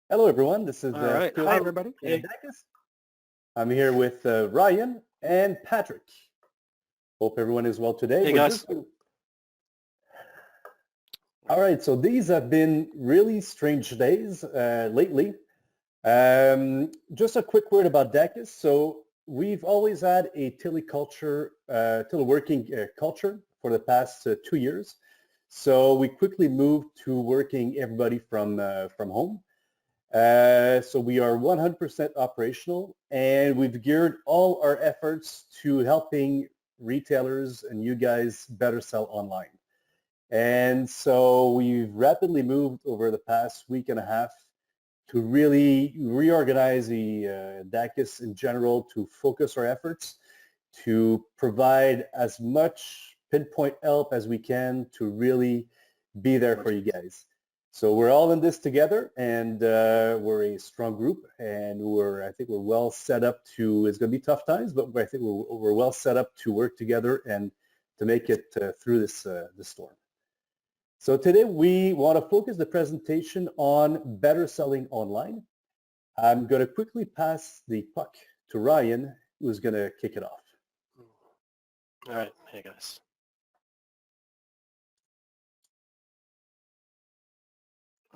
Hello, everyone. This is All right. Phil Hi, from everybody. Hey. Dacus. I'm here with Ryan and Patrick. Hope everyone is well today. Hey, guys. All right. So these have been really strange days lately. Just a quick word about Dacus. So we've always had a teleworking culture for the past 2 years. So we quickly moved to working everybody from home. So we are 100% operational, and we've geared all our efforts to helping retailers and you guys better sell online. And so we've rapidly moved over the past week and a half to really reorganize the Dacus in general, to focus our efforts, to provide as much pinpoint help as we can to really be there for you guys. So we're all in this together, and we're a strong group, and I think we're well set up to, it's going to be tough times, but I think we're well set up to work together and to make it through this storm. So today we want to focus the presentation on better selling online. I'm going to quickly pass the puck to Ryan, who's going to kick it off. All right. Hey, guys.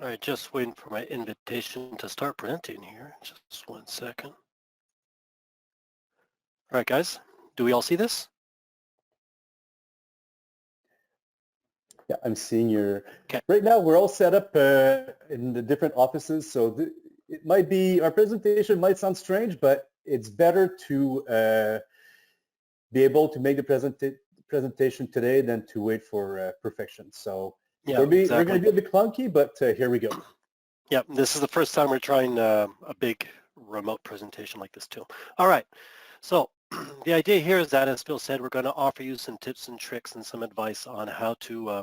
All right, just waiting for my invitation to start presenting here. Just 1 second. All right, guys, do we all see this? Yeah, I'm seeing your, okay. Right now we're all set up in the different offices, so it might be, our presentation might sound strange, but it's better to be able to make the presentation today than to wait for perfection. So yeah, we're going exactly. to be a bit clunky, but here we go. Yeah, this is the first time we're trying a big remote presentation like this too. All right, so the idea here is that, as Phil said, we're going to offer you some tips and tricks and some advice on how to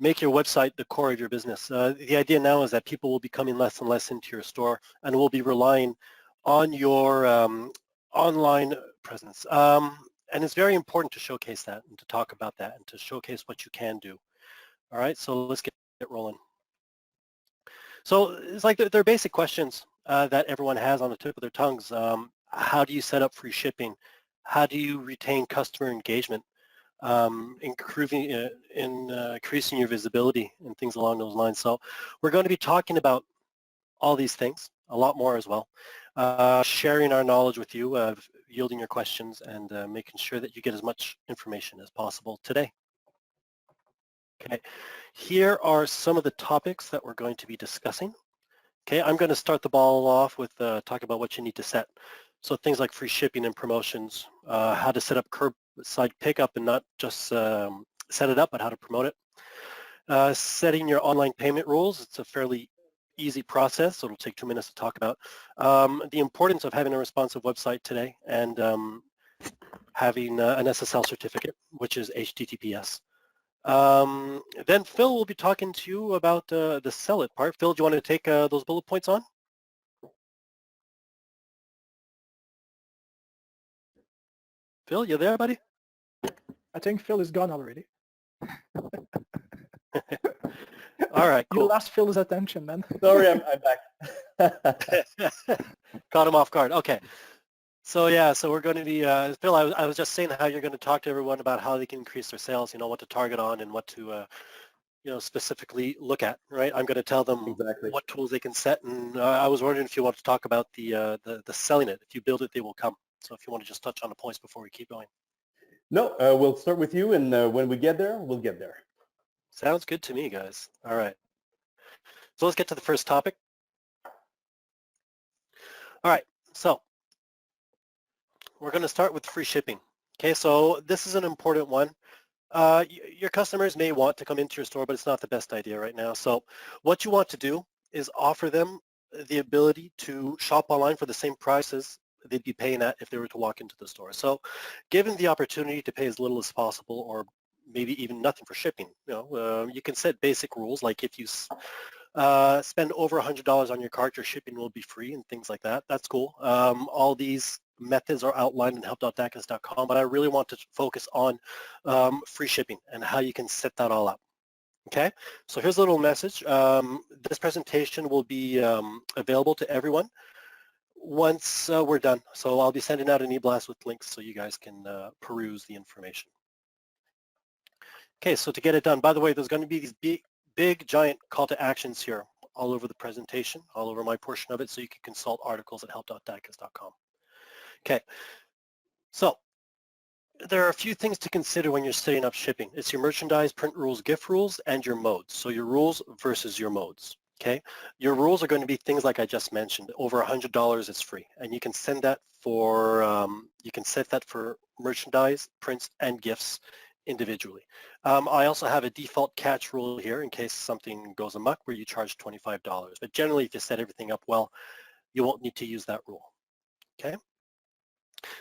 make your website the core of your business. The idea now is that people will be coming less and less into your store and will be relying on your online presence. And it's very important to showcase that and to talk about that and to showcase what you can do. All right, so let's get rolling. So it's like they're basic questions that everyone has on the tip of their tongues. How do you set up free shipping? How do you retain customer engagement? Increasing your visibility and things along those lines. So we're going to be talking about all these things, a lot more as well, sharing our knowledge with you, yielding your questions, and making sure that you get as much information as possible today. Okay, here are some of the topics that we're going to be discussing. Okay, I'm going to start the ball off with talking about what you need to set. So things like free shipping and promotions, how to set up curbside pickup and not just set it up, but how to promote it. Setting your online payment rules. It's a fairly easy process, so it'll take 2 minutes to talk about. The importance of having a responsive website today, and having an SSL certificate, which is HTTPS. Then Phil will be talking to you about the sell it part. Phil, do you want to take those bullet points on? Phil, you there, buddy? I think Phil is gone already. All right, cool. You lost Phil's attention, man. Sorry, I'm back. Caught him off guard. Okay. So yeah, so we're going to be, Phil, I was just saying how you're going to talk to everyone about how they can increase their sales, what to target on and what to, specifically look at, right? I'm going to tell them exactly what tools they can set. And I was wondering if you want to talk about the selling it. If you build it, they will come. So if you want to just touch on the points before we keep going. No, we'll start with you, and when we get there, we'll get there. Sounds good to me, guys. All right. So let's get to the first topic. All right. So we're going to start with free shipping. Okay, so this is an important one. Your customers may want to come into your store, but it's not the best idea right now. So what you want to do is offer them the ability to shop online for the same prices they'd be paying at if they were to walk into the store. So given the opportunity to pay as little as possible, or maybe even nothing for shipping, you can set basic rules, like if you spend over $100 on your cart, your shipping will be free and things like that. That's cool. All these methods are outlined in help.dacus.com, but I really want to focus on free shipping and how you can set that all up. Okay, so here's a little message. This presentation will be available to everyone once we're done. So I'll be sending out an e-blast with links so you guys can peruse the information. Okay, so to get it done, by the way, there's going to be these big giant call to actions here all over the presentation, all over my portion of it, so you can consult articles at help.dacus.com. Okay, so there are a few things to consider when you're setting up shipping. It's your merchandise, print rules, gift rules, and your modes. So your rules versus your modes. Okay, your rules are going to be things like I just mentioned. Over $100 is free, and you can send that for you can set that for merchandise, prints, and gifts individually. I also have a default catch rule here in case something goes amok where you charge $25. But generally, if you set everything up well, you won't need to use that rule. Okay,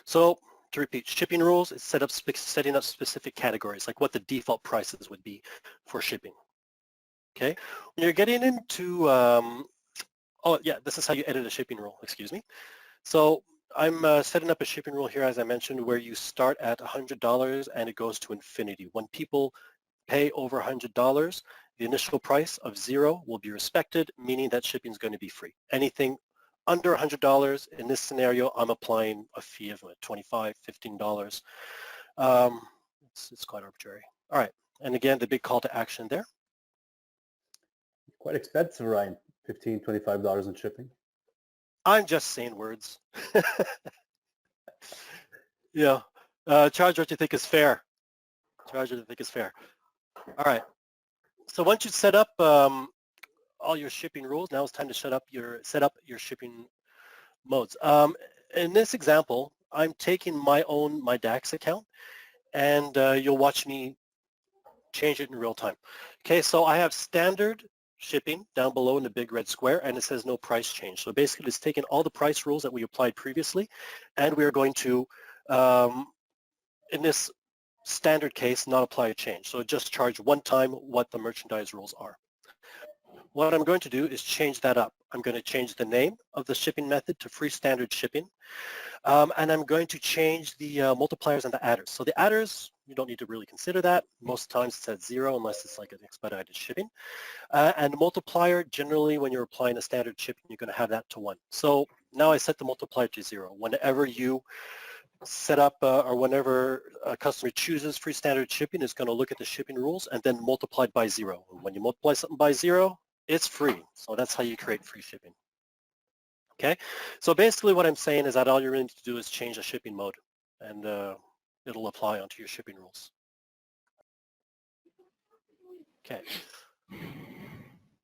so to repeat, shipping rules is setting up specific categories, like what the default prices would be for shipping. Okay, when you're getting into, oh yeah, this is how you edit a shipping rule, excuse me. So I'm setting up a shipping rule here, as I mentioned, where you start at $100 and it goes to infinity. When people pay over $100, the initial price of $0 will be respected, meaning that shipping is going to be free. Anything under $100, in this scenario, I'm applying a fee of $25, $15. It's quite arbitrary. All right, and again, the big call to action there. Quite expensive, Ryan. $15, $25 in shipping. I'm just saying words. Yeah, charge what you think is fair. Charge what you think is fair. All right, so once you set up all your shipping rules, now it's time to set up your shipping modes. In this example, I'm taking my DAX account, and you'll watch me change it in real time. Okay, so I have standard shipping down below in the big red square, and it says no price change. So basically, it's taking all the price rules that we applied previously, and we are going to, in this standard case, not apply a change. So just charge one time what the merchandise rules are. What I'm going to do is change that up. I'm going to change the name of the shipping method to free standard shipping. And I'm going to change the multipliers and the adders. So the adders, you don't need to really consider that. Most times it's at $0 unless it's like an expedited shipping. And the multiplier, generally when you're applying a standard shipping, you're going to have that to 1. So now I set the multiplier to 0. Whenever you set up or whenever a customer chooses free standard shipping, it's going to look at the shipping rules and then multiply it by 0. When you multiply something by 0, it's free. So that's how you create free shipping. Okay, so basically what I'm saying is that all you're going to do is change the shipping mode, and it'll apply onto your shipping rules. Okay,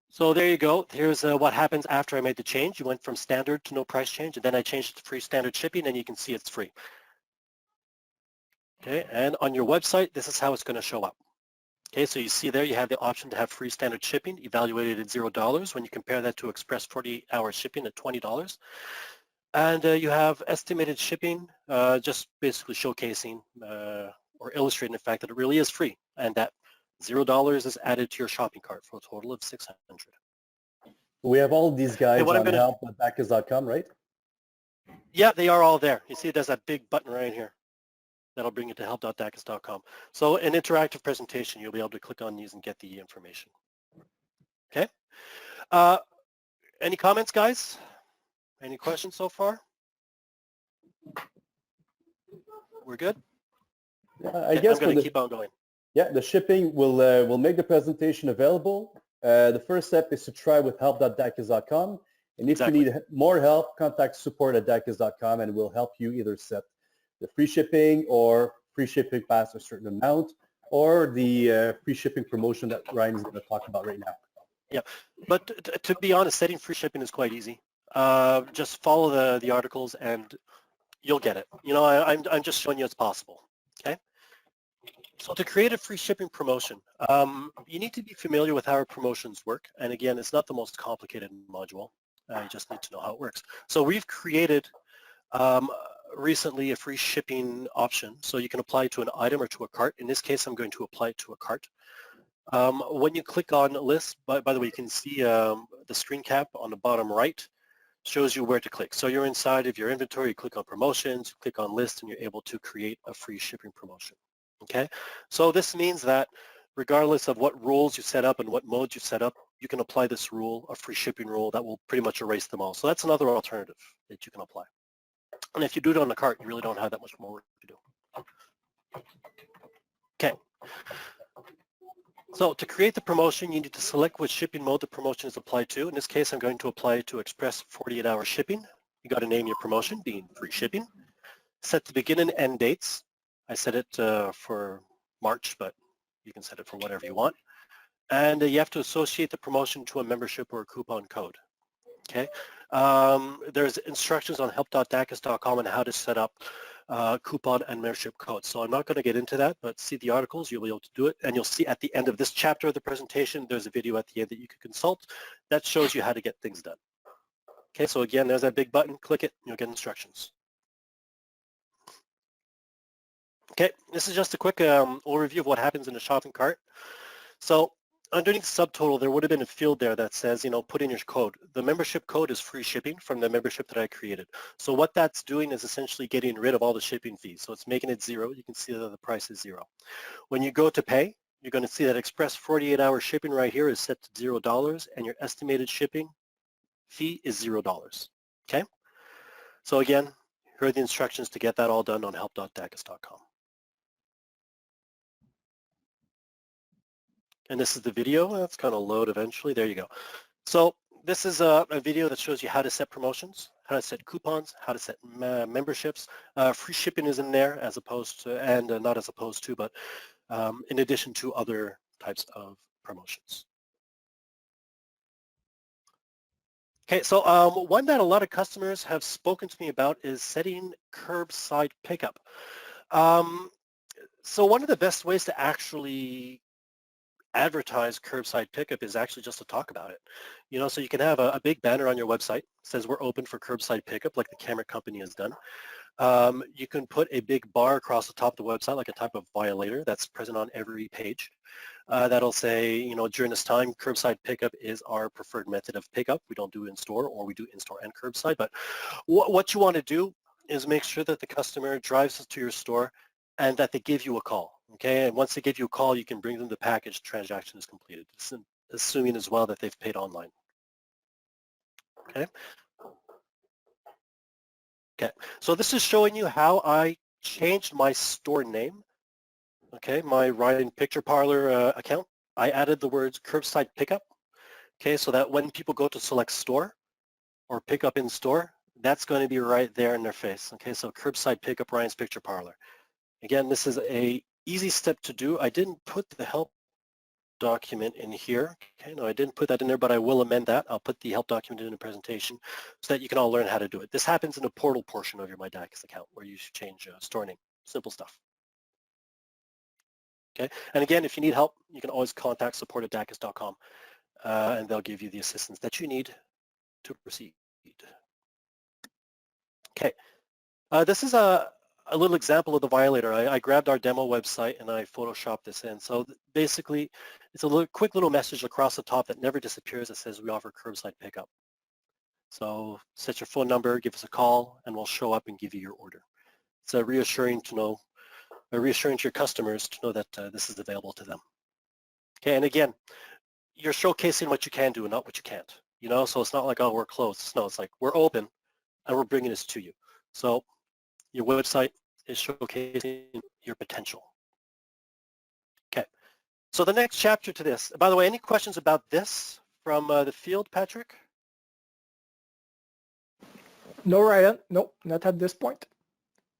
so there you go. Here's what happens after I made the change. You went from standard to no price change, and then I changed it to free standard shipping, and you can see it's free. Okay, and on your website, this is how it's going to show up. Okay, so you see there you have the option to have free standard shipping evaluated at $0 when you compare that to express 48-hour shipping at $20. And you have estimated shipping, just basically showcasing or illustrating the fact that it really is free and that $0 is added to your shopping cart for a total of $600. We have all these guys on help.dacus.com, right? Yeah, they are all there. You see there's that big button right here. That'll bring you to help.dacus.com. So an interactive presentation, you'll be able to click on these and get the information. Okay. Any comments, guys? Any questions so far? We're good? I guess I'm going to keep on going. Yeah, the shipping will make the presentation available. The first step is to try with help.dacus.com. And if you need more help, contact support@dacus.com and we'll help you either set the free shipping or free shipping past a certain amount or the free shipping promotion that Ryan is going to talk about right now. Yeah, but to be honest, setting free shipping is quite easy. Just follow the articles and you'll get it. You know, I'm just showing you it's possible. Okay. So to create a free shipping promotion, you need to be familiar with how our promotions work. And again, it's not the most complicated module. You just need to know how it works. So we've created recently a free shipping option. So you can apply it to an item or to a cart. In this case, I'm going to apply it to a cart. When you click on list, by the way, you can see the screen cap on the bottom right shows you where to click. So you're inside of your inventory, you click on promotions, you click on list, and you're able to create a free shipping promotion. Okay, so this means that regardless of what rules you set up and what modes you set up, you can apply this rule, a free shipping rule, that will pretty much erase them all. So that's another alternative that you can apply. And if you do it on the cart, you really don't have that much more work to do. Okay. So to create the promotion, you need to select which shipping mode the promotion is applied to. In this case, I'm going to apply to Express 48-hour shipping. You got to name your promotion, being free shipping. Set the begin and end dates. I set it for March, but you can set it for whatever you want. And you have to associate the promotion to a membership or a coupon code. Okay. There's instructions on help.dacus.com on how to set up coupon and membership codes. So I'm not going to get into that, but see the articles, you'll be able to do it. And you'll see at the end of this chapter of the presentation, there's a video at the end that you can consult that shows you how to get things done. Okay, so again, there's that big button, click it, you'll get instructions. Okay, this is just a quick overview of what happens in a shopping cart. So underneath subtotal, there would have been a field there that says, you know, put in your code. The membership code is free shipping from the membership that I created. So what that's doing is essentially getting rid of all the shipping fees. So it's making it 0. You can see that the price is 0. When you go to pay, you're going to see that Express 48-hour shipping right here is set to $0 and your estimated shipping fee is $0. Okay? So again, here are the instructions to get that all done on help.dacus.com. And this is the video. That's going to load eventually. There you go. So this is a video that shows you how to set promotions, how to set coupons, how to set memberships. Free shipping is in there as opposed to, and not as opposed to, but in addition to other types of promotions. Okay, so one that a lot of customers have spoken to me about is setting curbside pickup. So one of the best ways to actually advertise curbside pickup is actually just to talk about it. You know, so you can have a big banner on your website that says we're open for curbside pickup, like the Camera Company has done. You can put a big bar across the top of the website, like a type of violator that's present on every page. That'll say, you know, during this time, curbside pickup is our preferred method of pickup. We don't do in-store, or we do in-store and curbside. But what you want to do is make sure that the customer drives to your store and that they give you a call. Okay, and once they give you a call, you can bring them the package, transaction is completed, assuming as well that they've paid online. Okay. Okay, so this is showing you how I changed my store name. Okay, my Ryan Picture Parlor account. I added the words curbside pickup. Okay, so that when people go to select store or pick up in store, that's going to be right there in their face. Okay, so curbside pickup, Ryan's Picture Parlor. Again, this is a easy step to do. I didn't put the help document in here. Okay, no, I didn't put that in there, but I will amend that. I'll put the help document in the presentation so that you can all learn how to do it. This happens in the portal portion of your My Dacus account where you should change store name. Simple stuff. Okay, and again, if you need help, you can always contact support@dacus.com and they'll give you the assistance that you need to proceed. Okay, this is a little example of the violator. I grabbed our demo website and I photoshopped this in. So basically, it's a quick little message across the top that never disappears that says we offer curbside pickup. So set your phone number, give us a call, and we'll show up and give you your order. It's reassuring to your customers to know that this is available to them. Okay, and again, you're showcasing what you can do and not what you can't. You know, so it's not like, oh, we're closed. No, it's like we're open and we're bringing this to you. So your website is showcasing your potential. Okay, so the next chapter to this. By the way, any questions about this from the field, Patrick? No, Ryan. Nope, not at this point.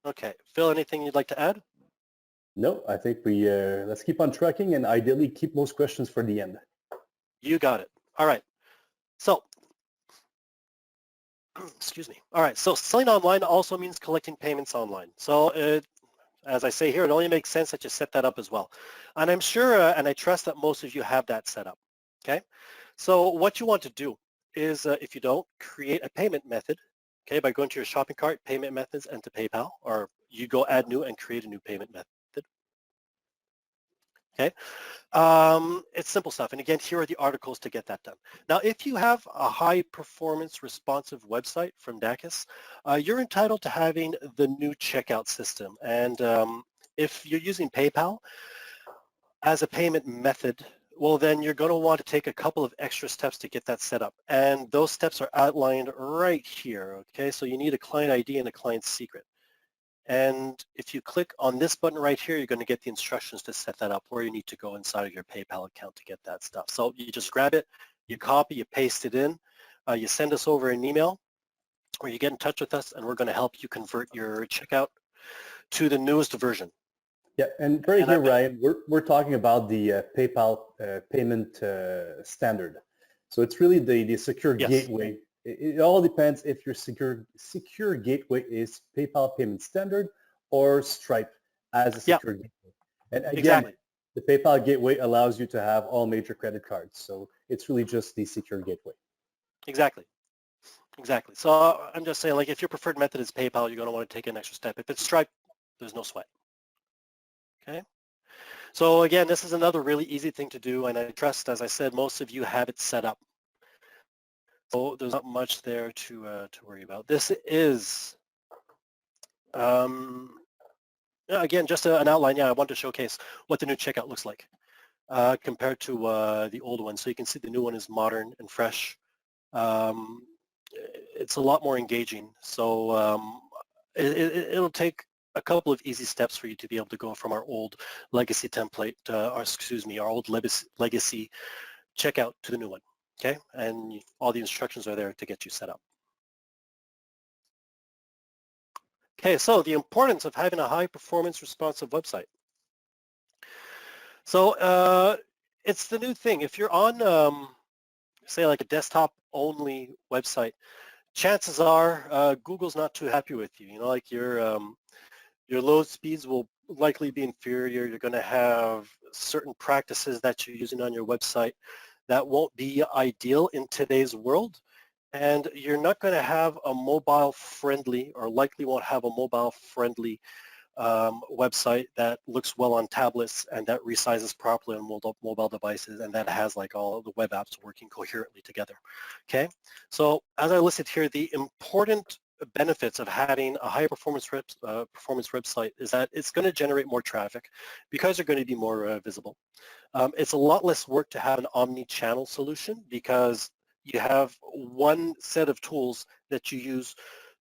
Okay, Phil, anything you'd like to add? No, I think we let's keep on tracking and ideally keep most questions for the end. You got it. All right. So, excuse me. All right. So selling online also means collecting payments online. So as I say here, it only makes sense that you set that up as well. And I'm sure and I trust that most of you have that set up. Okay. So what you want to do is if you don't, create a payment method. Okay. By going to your shopping cart, payment methods, and to PayPal, or you go add new and create a new payment method. Okay, it's simple stuff. And again, here are the articles to get that done. Now, if you have a high performance responsive website from Dacus, you're entitled to having the new checkout system. And if you're using PayPal, as a payment method, well, then you're going to want to take a couple of extra steps to get that set up. And those steps are outlined right here, okay? So you need a client ID and a client secret. And if you click on this button right here, you're going to get the instructions to set that up, where you need to go inside of your PayPal account to get that stuff. So you just grab it, you copy, you paste it in, you send us over an email, or you get in touch with us, and we're going to help you convert your checkout to the newest version. Yeah, and right And here, Ryan, we're talking about the PayPal payment standard. So it's really the secure Yes. gateway. It all depends if your secure gateway is PayPal payment standard or Stripe as a secure gateway. And again, Exactly. the PayPal gateway allows you to have all major credit cards. So it's really just the secure gateway. Exactly. Exactly. So I'm just saying, like, if your preferred method is PayPal, you're going to want to take an extra step. If it's Stripe, there's no sweat. Okay. So again, this is another really easy thing to do, and I trust, as I said, most of you have it set up. So there's not much there to worry about. This is, again, just an outline. Yeah, I want to showcase what the new checkout looks like compared to the old one. So you can see the new one is modern and fresh. It's a lot more engaging. So it'll take a couple of easy steps for you to be able to go from our old legacy template, our old legacy checkout to the new one. Okay, and all the instructions are there to get you set up. Okay, so the importance of having a high-performance responsive website. So it's the new thing. If you're on, say, like a desktop-only website, chances are Google's not too happy with you. You know, like your load speeds will likely be inferior. You're going to have certain practices that you're using on your website that won't be ideal in today's world. And you're not going to have a mobile-friendly, or likely won't have a mobile-friendly website that looks well on tablets and that resizes properly on mobile devices and that has like all of the web apps working coherently together. Okay, so as I listed here, the important benefits of having a high performance website is that it's going to generate more traffic because you're going to be more visible. It's a lot less work to have an omni-channel solution because you have one set of tools that you use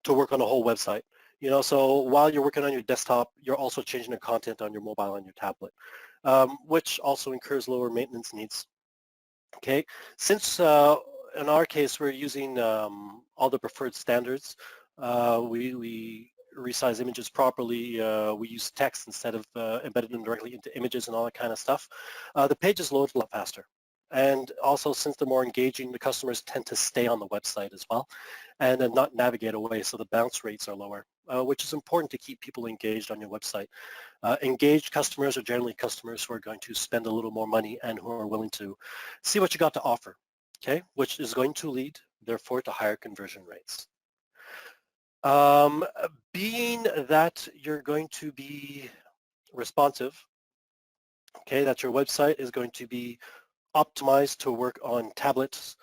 to work on a whole website. You know, so while you're working on your desktop, you're also changing the content on your mobile and your tablet, which also incurs lower maintenance needs. Okay, since in our case we're using all the preferred standards, we resize images properly, we use text instead of embedding them directly into images and all that kind of stuff, the pages load a lot faster. And also, since they're more engaging, the customers tend to stay on the website as well and then not navigate away, so the bounce rates are lower, which is important to keep people engaged on your website. Engaged customers are generally customers who are going to spend a little more money and who are willing to see what you got to offer, okay, which is going to lead, therefore, to higher conversion rates. Being that you're going to be responsive, okay, that your website is going to be optimized to work on tablets,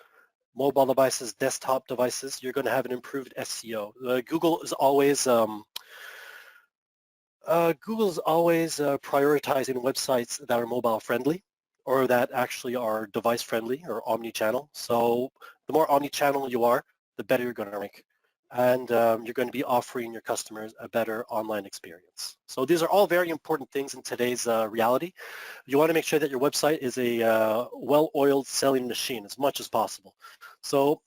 mobile devices, desktop devices, you're going to have an improved SEO. Google is always prioritizing websites that are mobile friendly or that actually are device friendly or omni-channel. So the more omni-channel you are, the better you're going to rank. And you're going to be offering your customers a better online experience. So these are all very important things in today's reality. You want to make sure that your website is a well-oiled selling machine as much as possible. So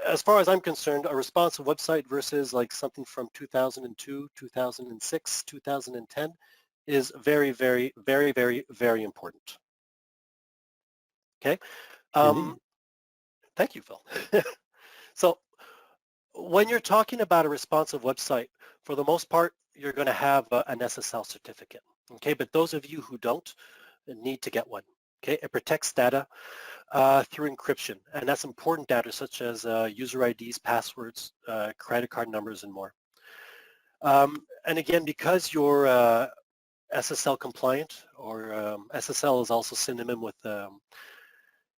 as far as I'm concerned, a responsive website versus like something from 2002, 2006, 2010 is very, very, very, very, very important. Okay. Thank you, Phil. So when you're talking about a responsive website, for the most part, you're going to have an SSL certificate. Okay, but those of you who don't need to get one. Okay, it protects data through encryption, and that's important data such as user IDs, passwords, credit card numbers, and more. And again, because you're SSL compliant, or SSL is also synonym with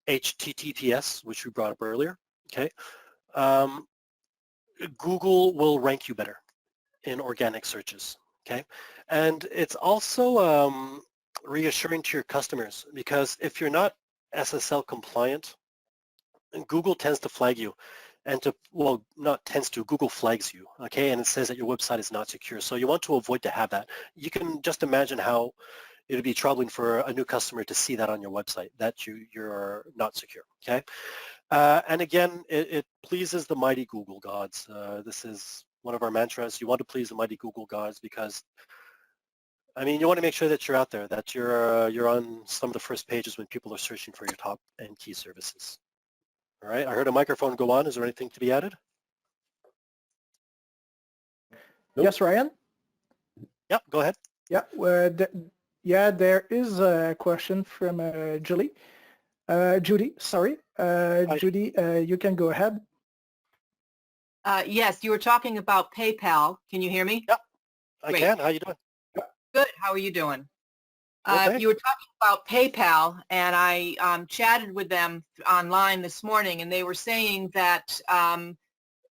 HTTPS, which we brought up earlier. Okay. Google will rank you better in organic searches, okay? And it's also reassuring to your customers, because if you're not SSL compliant, Google tends to flag you, and well, not tends to, Google flags you, okay, and it says that your website is not secure. So you want to avoid to have that. You can just imagine how it would be troubling for a new customer to see that on your website, that you're not secure, okay? And again, it pleases the mighty Google gods. This is one of our mantras. You want to please the mighty Google gods because, I mean, you want to make sure that you're out there, that you're on some of the first pages when people are searching for your top and key services. All right, I heard a microphone go on. Is there anything to be added? Nope. Yes, Ryan? Yep, go ahead. Yeah, yeah, there is a question from Judy. Sorry. Judy, you can go ahead. Yes, you were talking about PayPal. Can you hear me? Yep, I Great. can. How you doing? Good. How are you doing? Okay. You were talking about PayPal, and I chatted with them online this morning, and they were saying that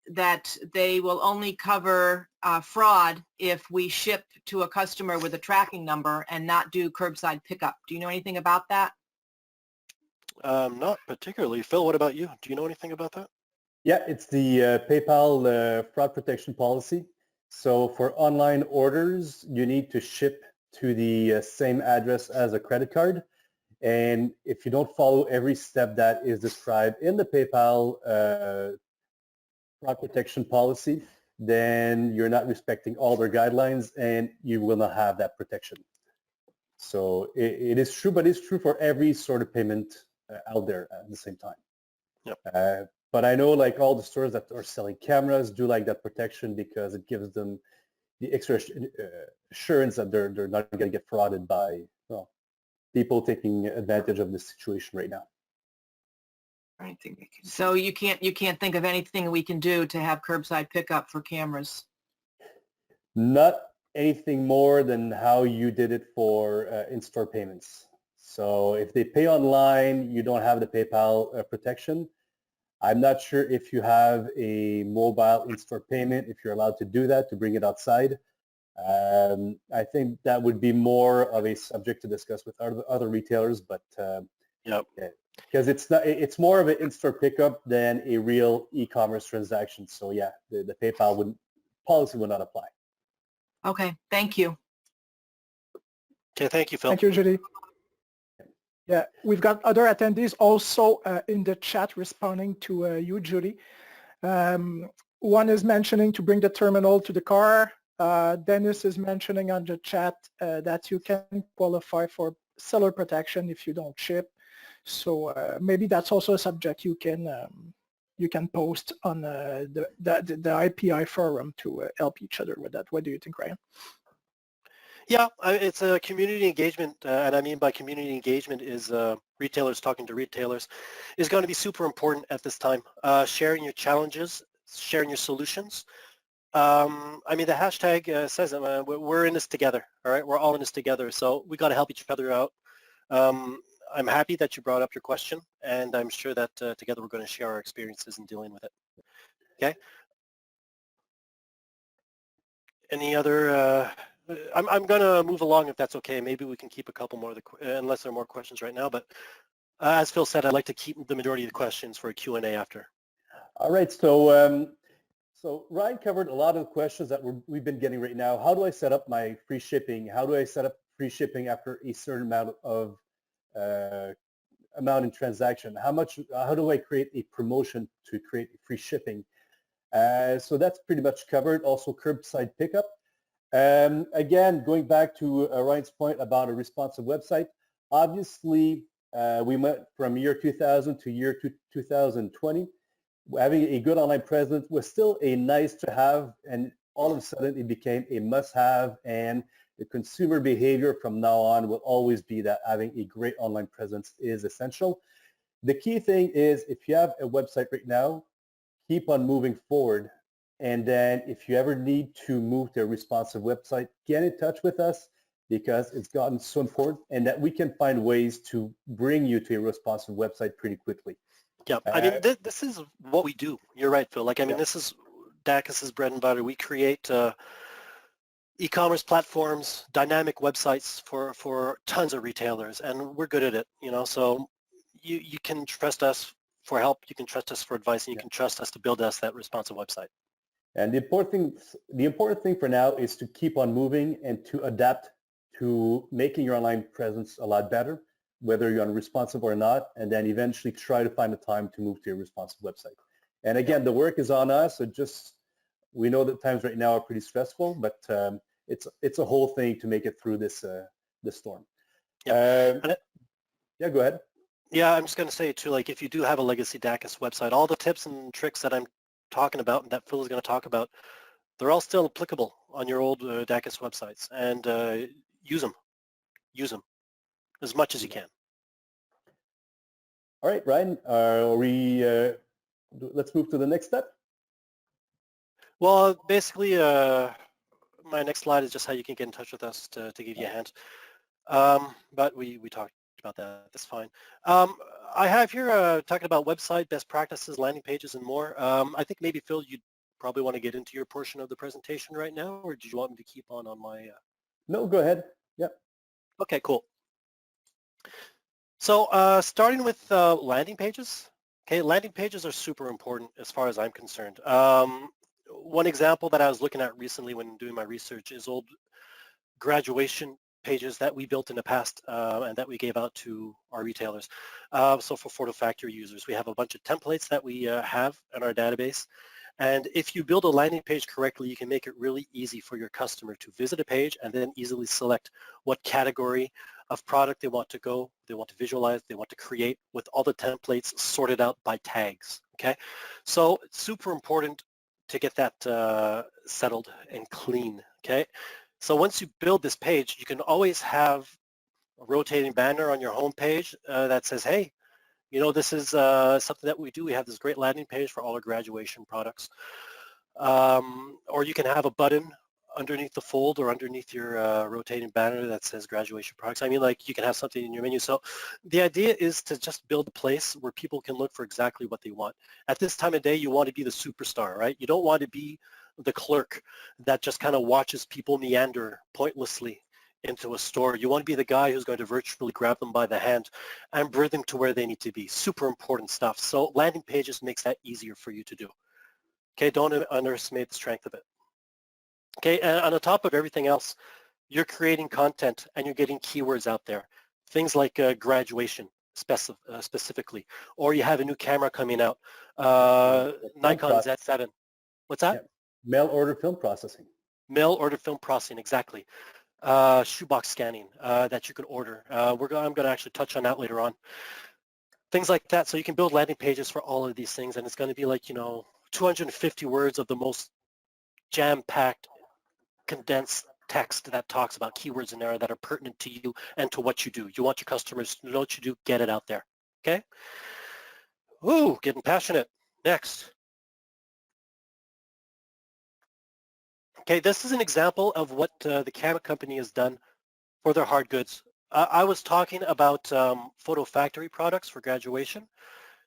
that they will only cover fraud if we ship to a customer with a tracking number and not do curbside pickup. Do you know anything about that? Not particularly. Phil, what about you? Do you know anything about that? Yeah, it's the PayPal fraud protection policy. So for online orders, you need to ship to the same address as a credit card. And if you don't follow every step that is described in the PayPal fraud protection policy, then you're not respecting all their guidelines and you will not have that protection. So it is true, but it's true for every sort of payment out there at the same time. Yep. But I know like all the stores that are selling cameras do like that protection because it gives them the extra assurance that they're not going to get frauded by people taking advantage of the situation right now. So you can't think of anything we can do to have curbside pickup for cameras? Not anything more than how you did it for in-store payments. So if they pay online, you don't have the PayPal protection. I'm not sure if you have a mobile in-store payment, if you're allowed to do that, to bring it outside. I think that would be more of a subject to discuss with other retailers, but Yep. yeah, because it's more of an in-store pickup than a real e-commerce transaction. So yeah, the PayPal policy would not apply. Okay, thank you. Okay, thank you, Phil. Thank you, Judy. Yeah, we've got other attendees also in the chat responding to you, Judy. One is mentioning to bring the terminal to the car. Dennis is mentioning on the chat that you can qualify for seller protection if you don't ship. So maybe that's also a subject you can post on the IPI forum to help each other with that. What do you think, Ryan? Yeah, it's a community engagement, and I mean by community engagement is retailers talking to retailers, is going to be super important at this time. Sharing your challenges, sharing your solutions. I mean, the hashtag says it, we're in this together, all right? We're all in this together, so we got to help each other out. I'm happy that you brought up your question, and I'm sure that together we're going to share our experiences in dealing with it. Okay? Any other... I'm going to move along if that's okay. Maybe we can keep a couple more, unless there are more questions right now. But as Phil said, I'd like to keep the majority of the questions for a Q&A after. All right. So so Ryan covered a lot of the questions that we've been getting right now. How do I set up my free shipping? How do I set up free shipping after a certain amount of in transaction? How do I create a promotion to create free shipping? So that's pretty much covered. Also curbside pickup. Again, going back to Ryan's point about a responsive website, obviously we went from year 2000 to year 2020. Having a good online presence was still a nice to have, and all of a sudden it became a must-have, and the consumer behavior from now on will always be that having a great online presence is essential. The key thing is if you have a website right now, keep on moving forward. And then if you ever need to move to a responsive website, get in touch with us because it's gotten so important and that we can find ways to bring you to a responsive website pretty quickly. Yeah, I mean, this is what we do. You're right, Phil. Like, I mean, this is DACUS's bread and butter. We create e-commerce platforms, dynamic websites for tons of retailers, and we're good at it, you know, so you can trust us for help, you can trust us for advice, and you can trust us to build us that responsive website. And the important thing for now is to keep on moving and to adapt to making your online presence a lot better, whether you're on responsive or not, and then eventually try to find the time to move to your responsive website. And again, the work is on us. So we know that times right now are pretty stressful, but it's a whole thing to make it through this storm. Yeah, yeah, go ahead. Yeah, I'm just going to say too, like if you do have a legacy DACUS website, all the tips and tricks that I'm talking about and that Phil is going to talk about, they're all still applicable on your old DACUS websites, and use them as much as you can. All right, Ryan, let's move to the next step. Well, basically, my next slide is just how you can get in touch with us to give you a hand. But we talked about that. That's fine. I have here talking about website best practices, landing pages, and more. I think maybe Phil, you'd probably want to get into your portion of the presentation right now, or do you want me to keep on my? No, go ahead. Yep. Okay, cool. So starting with landing pages. Okay, landing pages are super important as far as I'm concerned. One example that I was looking at recently when doing my research is old graduation pages that we built in the past and that we gave out to our retailers. So for Photo Factory users, we have a bunch of templates that we have in our database. And if you build a landing page correctly, you can make it really easy for your customer to visit a page and then easily select what category of product they want to go, they want to visualize, they want to create, with all the templates sorted out by tags, okay? So it's super important to get that settled and clean, okay? So once you build this page, you can always have a rotating banner on your home page that says, hey, you know, this is something that we do. We have this great landing page for all our graduation products. Or you can have a button underneath the fold or underneath your rotating banner that says graduation products. I mean, like, you can have something in your menu. So the idea is to just build a place where people can look for exactly what they want. At this time of day, you want to be the superstar, right? You don't want to be the clerk that just kind of watches people meander pointlessly into a store. You want to be the guy who's going to virtually grab them by the hand and bring them to where they need to be. Super important stuff. So landing pages makes that easier for you to do. Okay, don't underestimate the strength of it. Okay, and on the top of everything else, you're creating content and you're getting keywords out there. Things like graduation specifically, or you have a new camera coming out, Nikon Z7. What's that? Yeah. Mail order film processing. Mail order film processing, exactly. Shoebox scanning that you can order. I'm going to actually touch on that later on. Things like that. So you can build landing pages for all of these things, and it's going to be like, you know, 250 words of the most jam-packed, condensed text that talks about keywords in there that are pertinent to you and to what you do. You want your customers to know what you do, get it out there. Okay? Ooh, getting passionate. Next. Okay, this is an example of what the camera company has done for their hard goods. I was talking about Photo Factory products for graduation.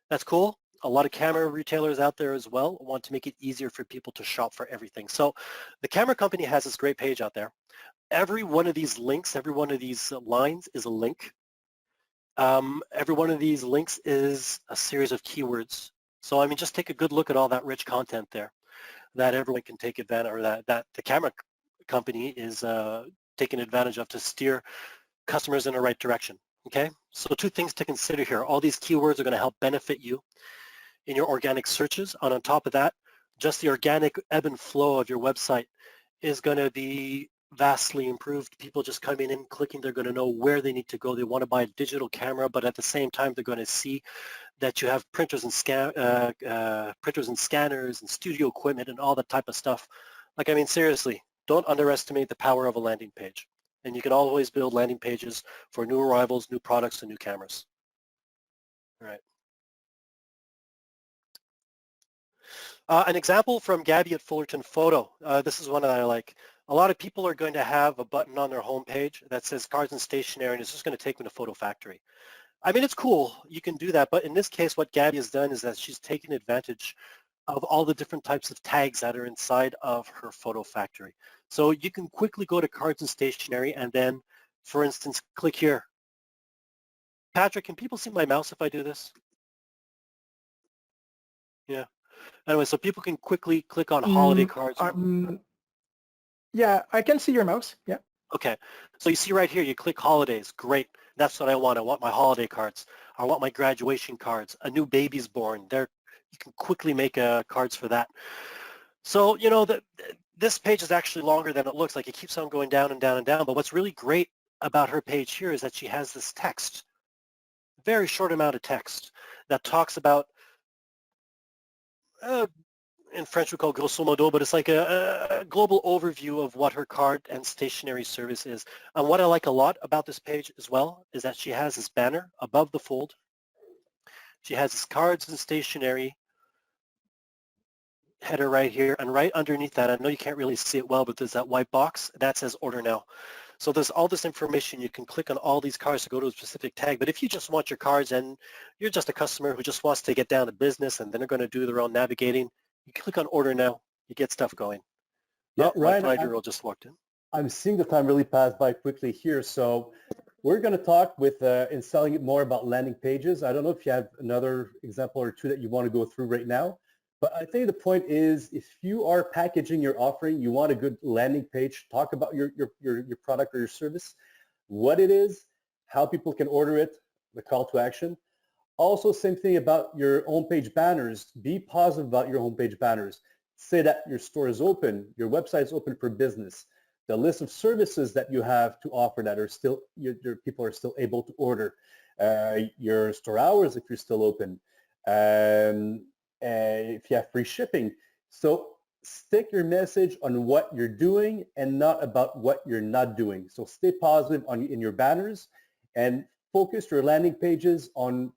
That's cool. A lot of camera retailers out there as well want to make it easier for people to shop for everything. So the camera company has this great page out there. Every one of these links, every one of these lines is a link. Every one of these links is a series of keywords. So I mean, just take a good look at all that rich content there that everyone can take advantage, or that the camera company is taking advantage of to steer customers in the right direction. Okay, so two things to consider here. All these keywords are going to help benefit you in your organic searches. And on top of that, just the organic ebb and flow of your website is going to be vastly improved. People just coming in, clicking, they're going to know where they need to go. They want to buy a digital camera, but at the same time, they're going to see that you have printers and scanners and studio equipment and all that type of stuff. Like, I mean, seriously, don't underestimate the power of a landing page. And you can always build landing pages for new arrivals, new products, and new cameras. All right. An example from Gabby at Fullerton Photo. This is one that I like. A lot of people are going to have a button on their homepage that says cards and stationery, and it's just going to take them to Photo Factory. I mean, it's cool. You can do that. But in this case, what Gabby has done is that she's taken advantage of all the different types of tags that are inside of her Photo Factory. So you can quickly go to cards and stationery and then, for instance, click here. Patrick, can people see my mouse if I do this? Yeah. Anyway, so people can quickly click on holiday cards. Yeah, I can see your mouse. Yeah. Okay, so you see right here, you click holidays. Great, that's what I want. I want my holiday cards. I want my graduation cards. A new baby's born. There, you can quickly make cards for that. So, you know, this page is actually longer than it looks like. It keeps on going down and down and down. But what's really great about her page here is that she has this text, very short amount of text that talks about in French we call grosso modo, but it's like a global overview of what her card and stationery service is. And what I like a lot about this page as well is that she has this banner above the fold. She has this cards and stationery header right here, and right underneath that, I know you can't really see it well, but there's that white box that says order now. So there's all this information. You can click on all these cards to go to a specific tag, but if you just want your cards and you're just a customer who just wants to get down to business and then they're going to do their own navigating, you click on order now, you get stuff going. Yeah, oh, Ryan, my 5-year-old just walked in. I'm seeing the time really pass by quickly here. So we're going to talk with in selling it more about landing pages. I don't know if you have another example or two that you want to go through right now, but I think the point is if you are packaging your offering, you want a good landing page, talk about your product or your service, what it is, how people can order it, the call to action. Also, same thing about your homepage banners. Be positive about your homepage banners. Say that your store is open, your website is open for business. The list of services that you have to offer that are still, your people are still able to order. Your store hours if you're still open. If you have free shipping. So stick your message on what you're doing and not about what you're not doing. So stay positive in your banners and focus your landing pages on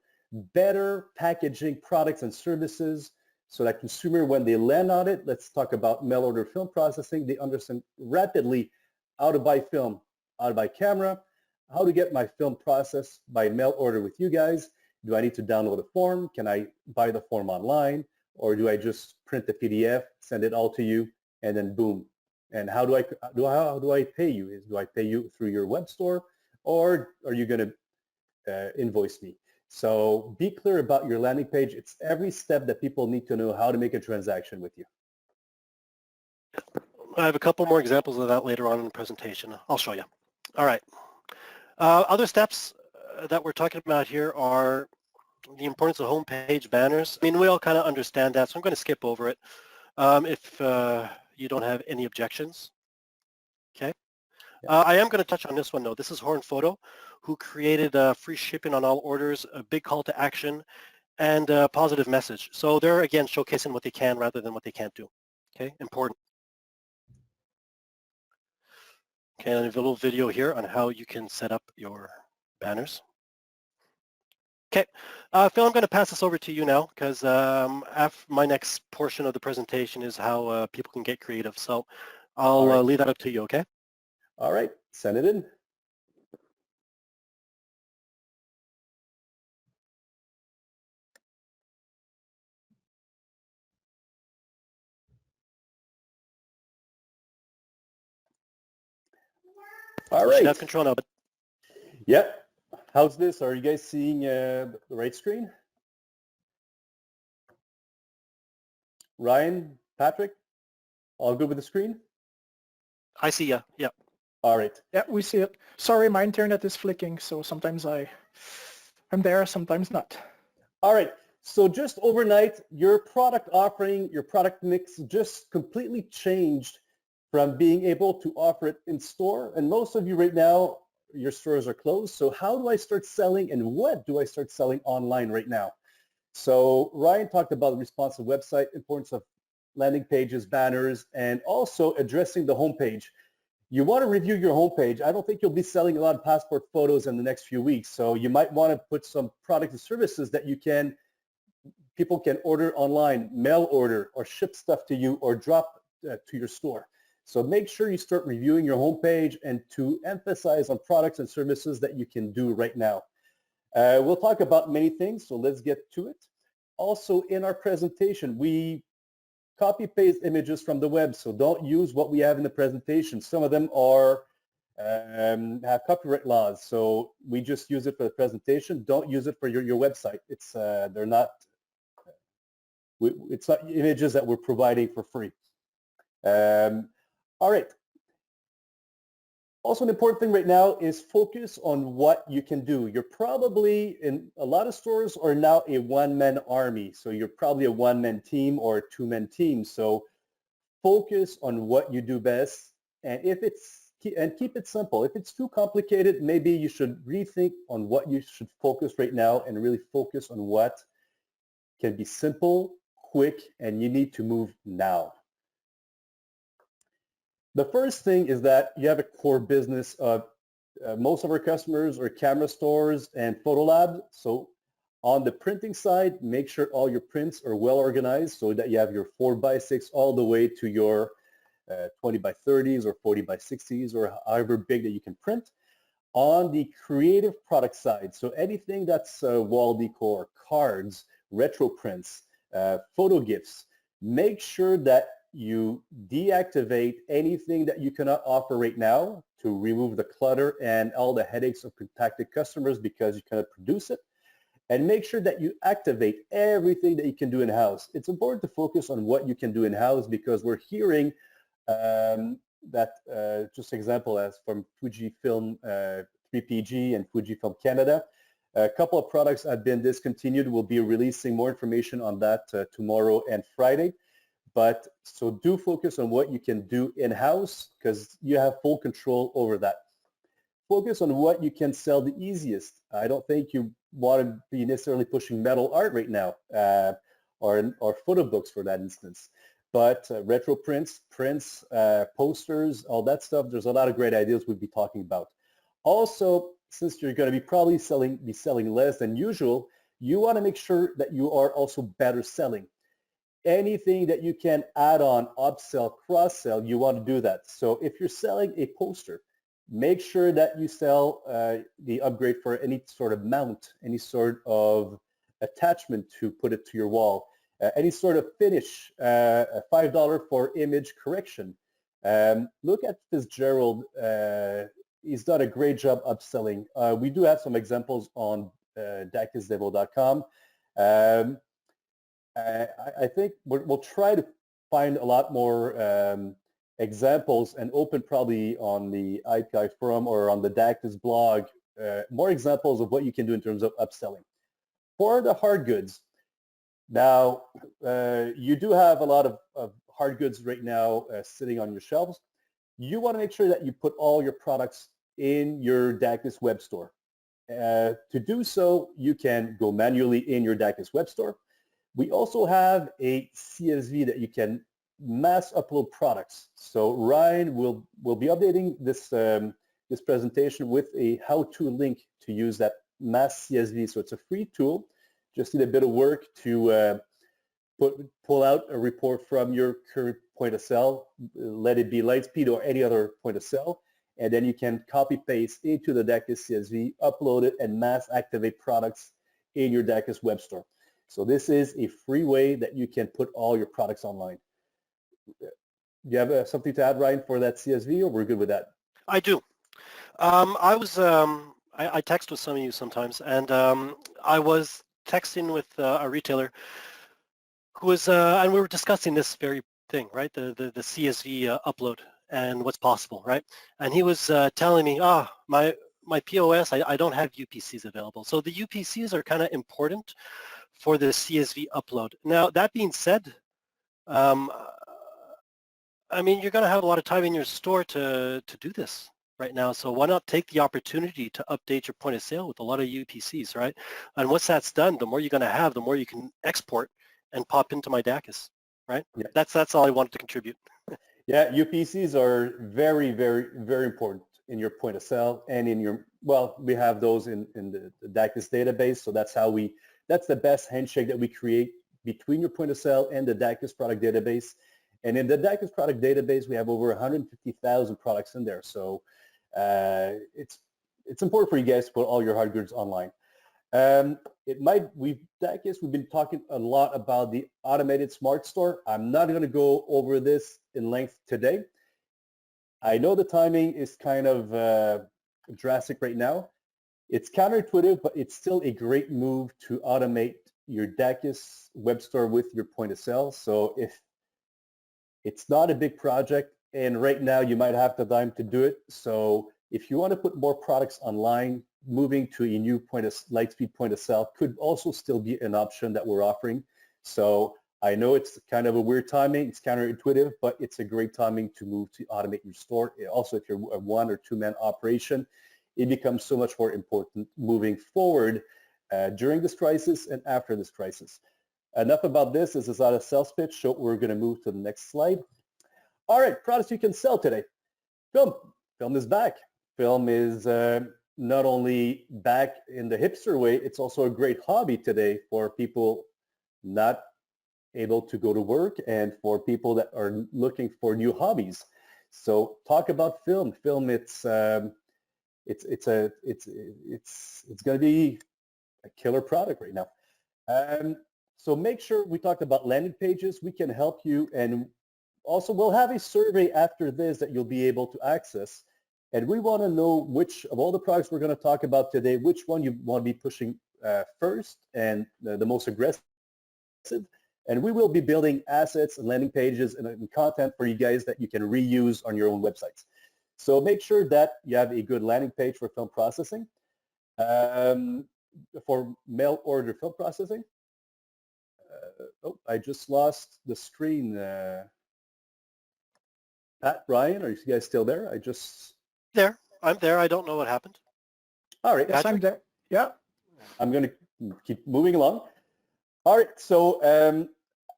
better packaging products and services so that consumer, when they land on it, let's talk about mail order film processing, they understand rapidly how to buy film, how to buy camera, how to get my film processed by mail order with you guys. Do I need to download a form? Can I buy the form online? Or do I just print the PDF, send it all to you, and then boom? And how do I pay you? Do I pay you through your web store, or are you going to invoice me? So be clear about your landing page. It's every step that people need to know how to make a transaction with you. I have a couple more examples of that later on in the presentation. I'll show you. All right. Other steps that we're talking about here are the importance of homepage banners. I mean, we all kind of understand that, so I'm going to skip over it if you don't have any objections. Okay. I am going to touch on this one, though. This is Horn Photo, who created free shipping on all orders, a big call to action, and a positive message. So they're, again, showcasing what they can rather than what they can't do. Okay, important. Okay, and I have a little video here on how you can set up your banners. Okay, Phil, I'm going to pass this over to you now because my next portion of the presentation is how people can get creative. So I'll leave that up to you, okay? All right, send it in. All right. You have control now. But Yep. How's this? Are you guys seeing the right screen? Ryan, Patrick, all good with the screen? I see ya. Yeah. All right. Yeah, we see it. Sorry, my internet is flicking, so sometimes I'm there, sometimes not. All right. So just overnight, your product offering, your product mix just completely changed from being able to offer it in store. And most of you right now, your stores are closed. So how do I start selling and what do I start selling online right now? So Ryan talked about the responsive website, importance of landing pages, banners, and also addressing the homepage. You want to review your homepage. I don't think you'll be selling a lot of passport photos in the next few weeks. So you might want to put some products and services that people can order online, mail order, or ship stuff to you, or drop to your store. So make sure you start reviewing your homepage and to emphasize on products and services that you can do right now. We'll talk about many things, so let's get to it. Also in our presentation, we copy paste images from the web. So don't use what we have in the presentation. Some of them are have copyright laws. So we just use it for the presentation. Don't use it for your website. It's they're not. It's not images that we're providing for free. All right. Also, an important thing right now is focus on what you can do. You're probably, in a lot of stores, are now a one-man army. So you're probably a one-man team or a two-man team. So focus on what you do best. And keep it simple. If it's too complicated, maybe you should rethink on what you should focus right now and really focus on what can be simple, quick, and you need to move now. The first thing is that you have a core business of most of our customers are camera stores and photo labs. So on the printing side, make sure all your prints are well organized so that you have your 4x6 all the way to your 20x30s or 40x60s or however big that you can print. On the creative product side, so anything that's wall decor, cards, retro prints, photo gifts, make sure that you deactivate anything that you cannot offer right now to remove the clutter and all the headaches of contacting customers because you cannot produce it. And make sure that you activate everything that you can do in-house. It's important to focus on what you can do in-house because we're hearing that, just example as from Fujifilm 3PG and Fujifilm Canada, a couple of products have been discontinued. We'll be releasing more information on that tomorrow and Friday. But so do focus on what you can do in-house because you have full control over that. Focus on what you can sell the easiest. I don't think you want to be necessarily pushing metal art right now or photo books for that instance. But retro prints, posters, all that stuff, there's a lot of great ideas we'll be talking about. Also, since you're going to be probably selling less than usual, you want to make sure that you are also better selling. Anything that you can add on, upsell, cross-sell, you want to do that. So if you're selling a poster, make sure that you sell the upgrade for any sort of mount, any sort of attachment to put it to your wall, any sort of finish, $5 for image correction. Look at Fitzgerald. He's done a great job upselling. We do have some examples on dakisdevo.com. I think we'll try to find a lot more examples and open probably on the IPI forum or on the Dakis blog, more examples of what you can do in terms of upselling. For the hard goods, now you do have a lot of hard goods right now sitting on your shelves. You want to make sure that you put all your products in your Dakis web store. To do so, you can go manually in your Dakis web store. We also have a CSV that you can mass upload products. So Ryan will be updating this this presentation with a how-to link to use that mass CSV. So it's a free tool. Just need a bit of work to pull out a report from your current point of sale, let it be Lightspeed or any other point of sale, and then you can copy paste into the Dakis CSV, upload it, and mass activate products in your Dakis web store. So this is a free way that you can put all your products online. Do you have something to add, Ryan, for that CSV, or we're good with that? I do. I text with some of you sometimes, and I was texting with a retailer who was, and we were discussing this very thing, right? The CSV upload and what's possible, right? And he was telling me, my POS, I don't have UPCs available. So the UPCs are kind of important for the CSV upload. Now, that being said, I mean, you're going to have a lot of time in your store to do this right now. So why not take the opportunity to update your point of sale with a lot of UPCs, right? And once that's done, the more you're going to have, the more you can export and pop into my Dakis, right? Yeah. That's all I wanted to contribute. Yeah, UPCs are very, very, very important in your point of sale and in your, well, we have those in the Dakis database. So that's the best handshake that we create between your point of sale and the Dakis product database. And in the Dakis product database, we have over 150,000 products in there. So it's important for you guys to put all your hard goods online. Dakis, we've been talking a lot about the automated smart store. I'm not going to go over this in length today. I know the timing is kind of drastic right now. It's counterintuitive, but it's still a great move to automate your Dakis web store with your point of sale. So if it's not a big project, and right now you might have the time to do it. So if you want to put more products online, moving to a new Lightspeed point of sale could also still be an option that we're offering. So I know it's kind of a weird timing, it's counterintuitive, but it's a great timing to move to automate your store. Also, if you're a 1 or 2 man operation, it becomes so much more important moving forward during this crisis and after this crisis. Enough about this. This is not a sales pitch, so we're going to move to the next slide. All right, products you can sell today. Film. Film is back. Film is not only back in the hipster way, it's also a great hobby today for people not able to go to work and for people that are looking for new hobbies. So talk about film. Film, it's going to be a killer product right now. So make sure we talked about landing pages. We can help you, and also we'll have a survey after this that you'll be able to access. And we want to know which of all the products we're going to talk about today, which one you want to be pushing first and the most aggressive. And we will be building assets and landing pages and content for you guys that you can reuse on your own websites. So make sure that you have a good landing page for film processing, for mail order film processing. Oh, I just lost the screen. Pat, Brian, are you guys still there? There. I'm there. I don't know what happened. All right. Yes, I'm there. Yeah. I'm going to keep moving along. All right. So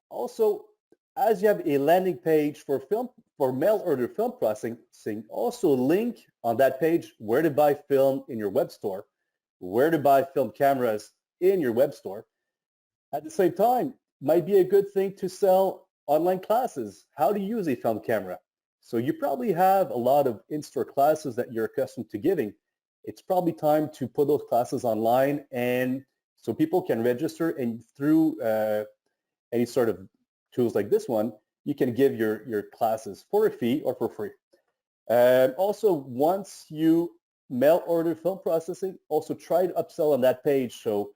also, as you have a landing page for mail order film processing, also link on that page where to buy film in your web store, where to buy film cameras in your web store. At the same time, might be a good thing to sell online classes, how to use a film camera. So you probably have a lot of in-store classes that you're accustomed to giving. It's probably time to put those classes online, and so people can register, and through any sort of tools like this one, you can give your classes for a fee or for free. Also, once you mail order film processing, also try to upsell on that page. So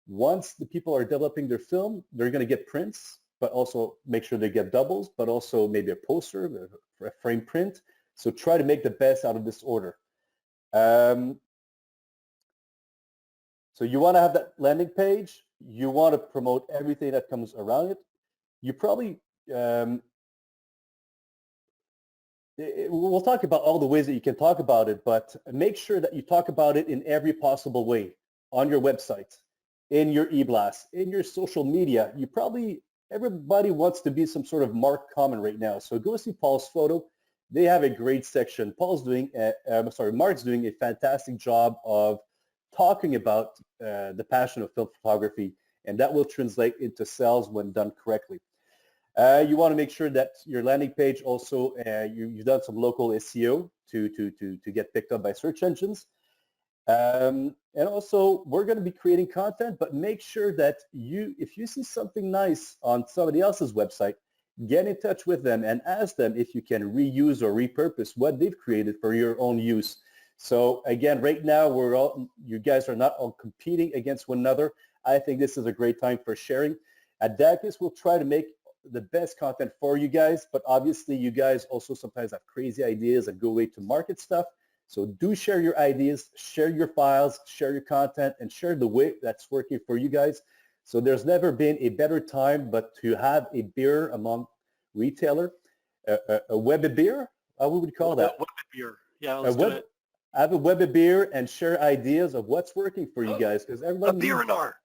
once the people are developing their film, they're going to get prints, but also make sure they get doubles, but also maybe a poster, a frame print. So try to make the best out of this order. So you want to have that landing page. You want to promote everything that comes around it. You probably, we'll talk about all the ways that you can talk about it, but make sure that you talk about it in every possible way on your website, in your e-blast, in your social media. Everybody wants to be some sort of Mark Comment right now. So go see Paul's photo. They have a great section. Mark's doing a fantastic job of talking about the passion of film photography, and that will translate into sales when done correctly. You want to make sure that your landing page also, you've done some local SEO to get picked up by search engines. And also, we're going to be creating content, but make sure that if you see something nice on somebody else's website, get in touch with them and ask them if you can reuse or repurpose what they've created for your own use. So again, right now, you guys are not all competing against one another. I think this is a great time for sharing. At Dakis, we'll try to make the best content for you guys, but obviously you guys also sometimes have crazy ideas and go away to market stuff. So do share your ideas, share your files, share your content, and share the way that's working for you guys. So there's never been a better time but to have a beer among retailer, a web beer, how would we call that? Web beer. Yeah, let's do it. Have a web beer and share ideas of what's working for you guys, because everybody A beer and R.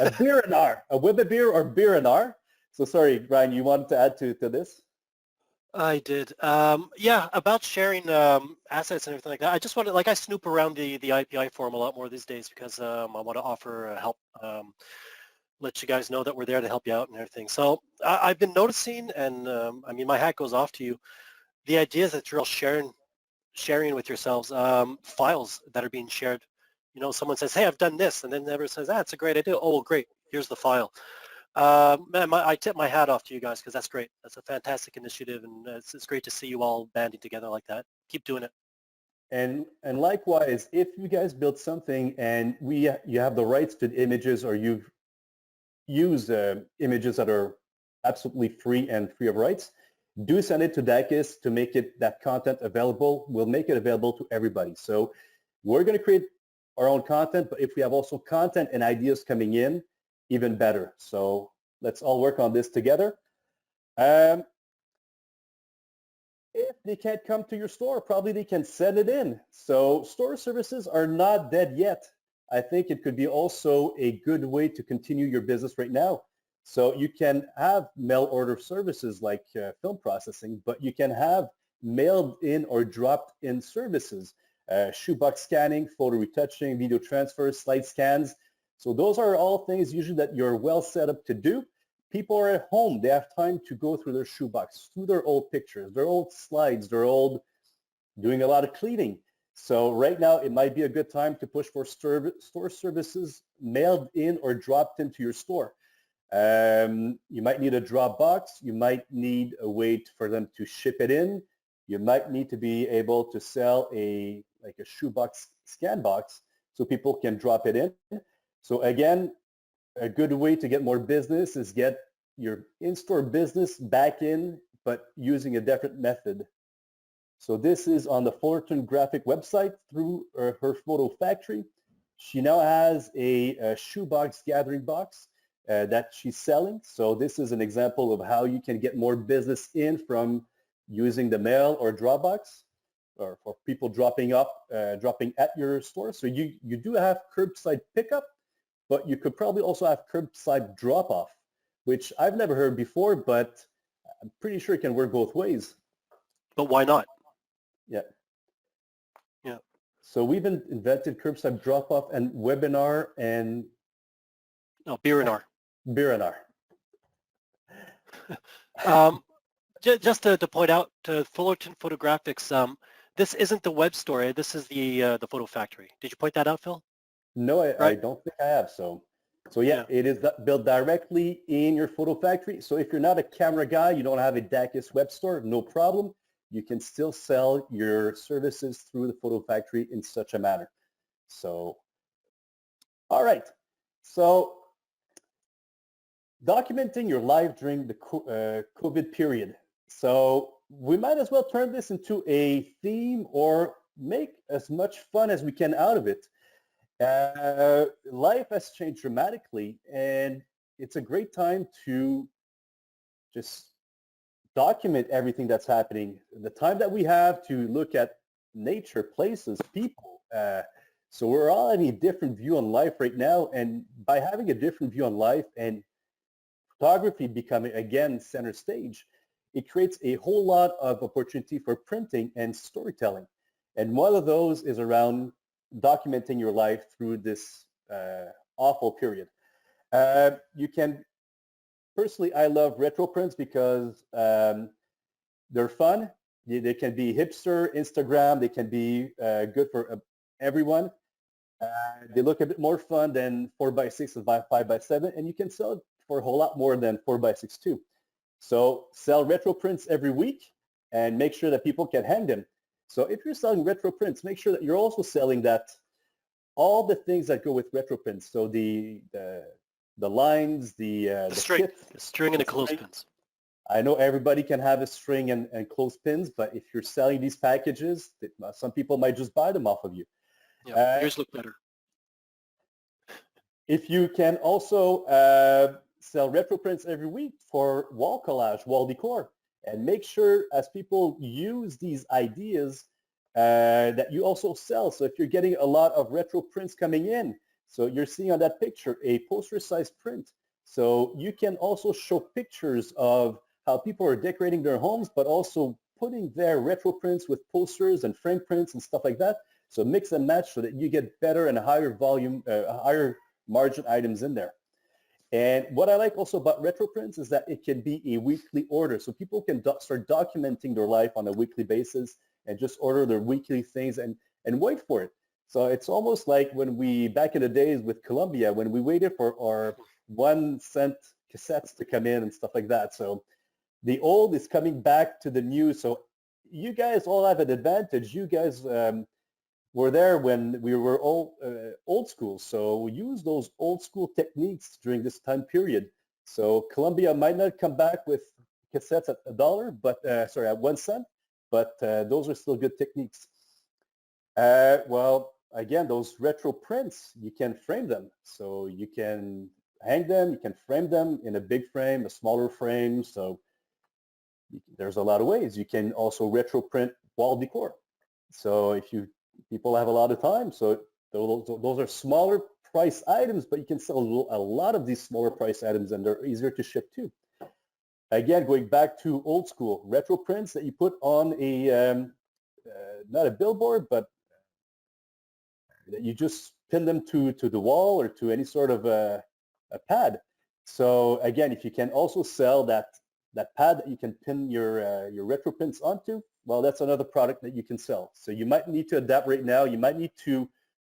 A beer and R, a web beer or beer and R. So sorry, Brian, you wanted to add to this? I did. Yeah, about sharing assets and everything like that. I just want to, I snoop around the IPI forum a lot more these days because I want to offer help, let you guys know that we're there to help you out and everything. So I've been noticing, and I mean, my hat goes off to you, the ideas that you're all sharing with yourselves, files that are being shared, You know, someone says, hey, I've done this, and then never says, it's a great idea. Oh, great, here's the file. Man, I tip my hat off to you guys because that's great. That's a fantastic initiative, and it's great to see you all banding together like that. Keep doing it. And likewise, if you guys build something and you have the rights to the images, or you've used images that are absolutely free and free of rights, do send it to DACUS to make that content available. We'll make it available to everybody. So we're going to create our own content, but if we have also content and ideas coming in, even better. So let's all work on this together. If they can't come to your store, probably they can send it in. So store services are not dead yet. I think it could be also a good way to continue your business right now. So you can have mail order services like film processing, but you can have mailed in or dropped in services, shoebox scanning, photo retouching, video transfers, slide scans. So those are all things usually that you're well set up to do. People are at home. They have time to go through their shoebox, through their old pictures, their old slides, their old doing a lot of cleaning. So right now, it might be a good time to push for store services mailed in or dropped into your store. You might need a drop box. You might need a way for them to ship it in. You might need to be able to sell a shoebox scan box so people can drop it in. So again, a good way to get more business is get your in-store business back in, but using a different method. So this is on the Fullerton Graphic website through her photo factory. She now has a shoebox gathering box that she's selling. So this is an example of how you can get more business in from using the mail or drop box, or for people dropping at your store. So you do have curbside pickup, but you could probably also have curbside drop-off, which I've never heard before, but I'm pretty sure it can work both ways. But why not? Yeah. Yeah. So we've invented curbside drop-off and webinar and... No, Biranar. Biranar. Just to point out to Fullerton Photographics, this isn't the web store. This is the photo factory. Did you point that out, Phil? No, I Right. don't think I have. So yeah, it is built directly in your photo factory. So if you're not a camera guy, you don't have a DACUS web store, no problem. You can still sell your services through the photo factory in such a manner. So, all right. So documenting your life during the COVID period. So we might as well turn this into a theme or make as much fun as we can out of it. Life has changed dramatically, and it's a great time to just document everything that's happening. The time that we have to look at nature, places, people. So we're all having a different view on life right now, and by having a different view on life and photography becoming, again, center stage, it creates a whole lot of opportunity for printing and storytelling. And one of those is around documenting your life through this awful period. You can, personally, I love retro prints because they're fun. They can be hipster, Instagram. They can be good for everyone. They look a bit more fun than 4x6 and 5x7, and you can sell it for a whole lot more than 4x6 too. So sell retro prints every week and make sure that people can hang them. So if you're selling retro prints, make sure that you're also selling all the things that go with retro prints. So the lines, the string, kits, the string and the clothespins. I know everybody can have a string and clothespins, but if you're selling these packages, some people might just buy them off of you. Yeah, yours look better. If you can also sell retro prints every week for wall collage, wall decor, and make sure as people use these ideas that you also sell. So if you're getting a lot of retro prints coming in, so you're seeing on that picture a poster-sized print. So you can also show pictures of how people are decorating their homes, but also putting their retro prints with posters and frame prints and stuff like that. So mix and match so that you get better and higher volume, higher margin items in there. And what I like also about retro prints is that it can be a weekly order. So people can start documenting their life on a weekly basis and just order their weekly things and wait for it. So it's almost like when we, back in the days with Columbia, when we waited for our 1 cent cassettes to come in and stuff like that. So the old is coming back to the new. So you guys all have an advantage. You guys were there when we were all old school. So use those old school techniques during this time period. So Columbia might not come back with cassettes at $1, but sorry, at 1 cent, but those are still good techniques. Well, again, those retro prints, you can frame them. So you can hang them, you can frame them in a big frame, a smaller frame. So there's a lot of ways. You can also retro print wall decor. So if people have a lot of time, so those are smaller price items, but you can sell a lot of these smaller price items and they're easier to ship too. Again, going back to old school, retro prints that you put on a, not a billboard, but you just pin them to the wall or to any sort of a pad. So again, if you can also sell that pad that you can pin your retro prints onto, well, that's another product that you can sell. So you might need to adapt right now. You might need to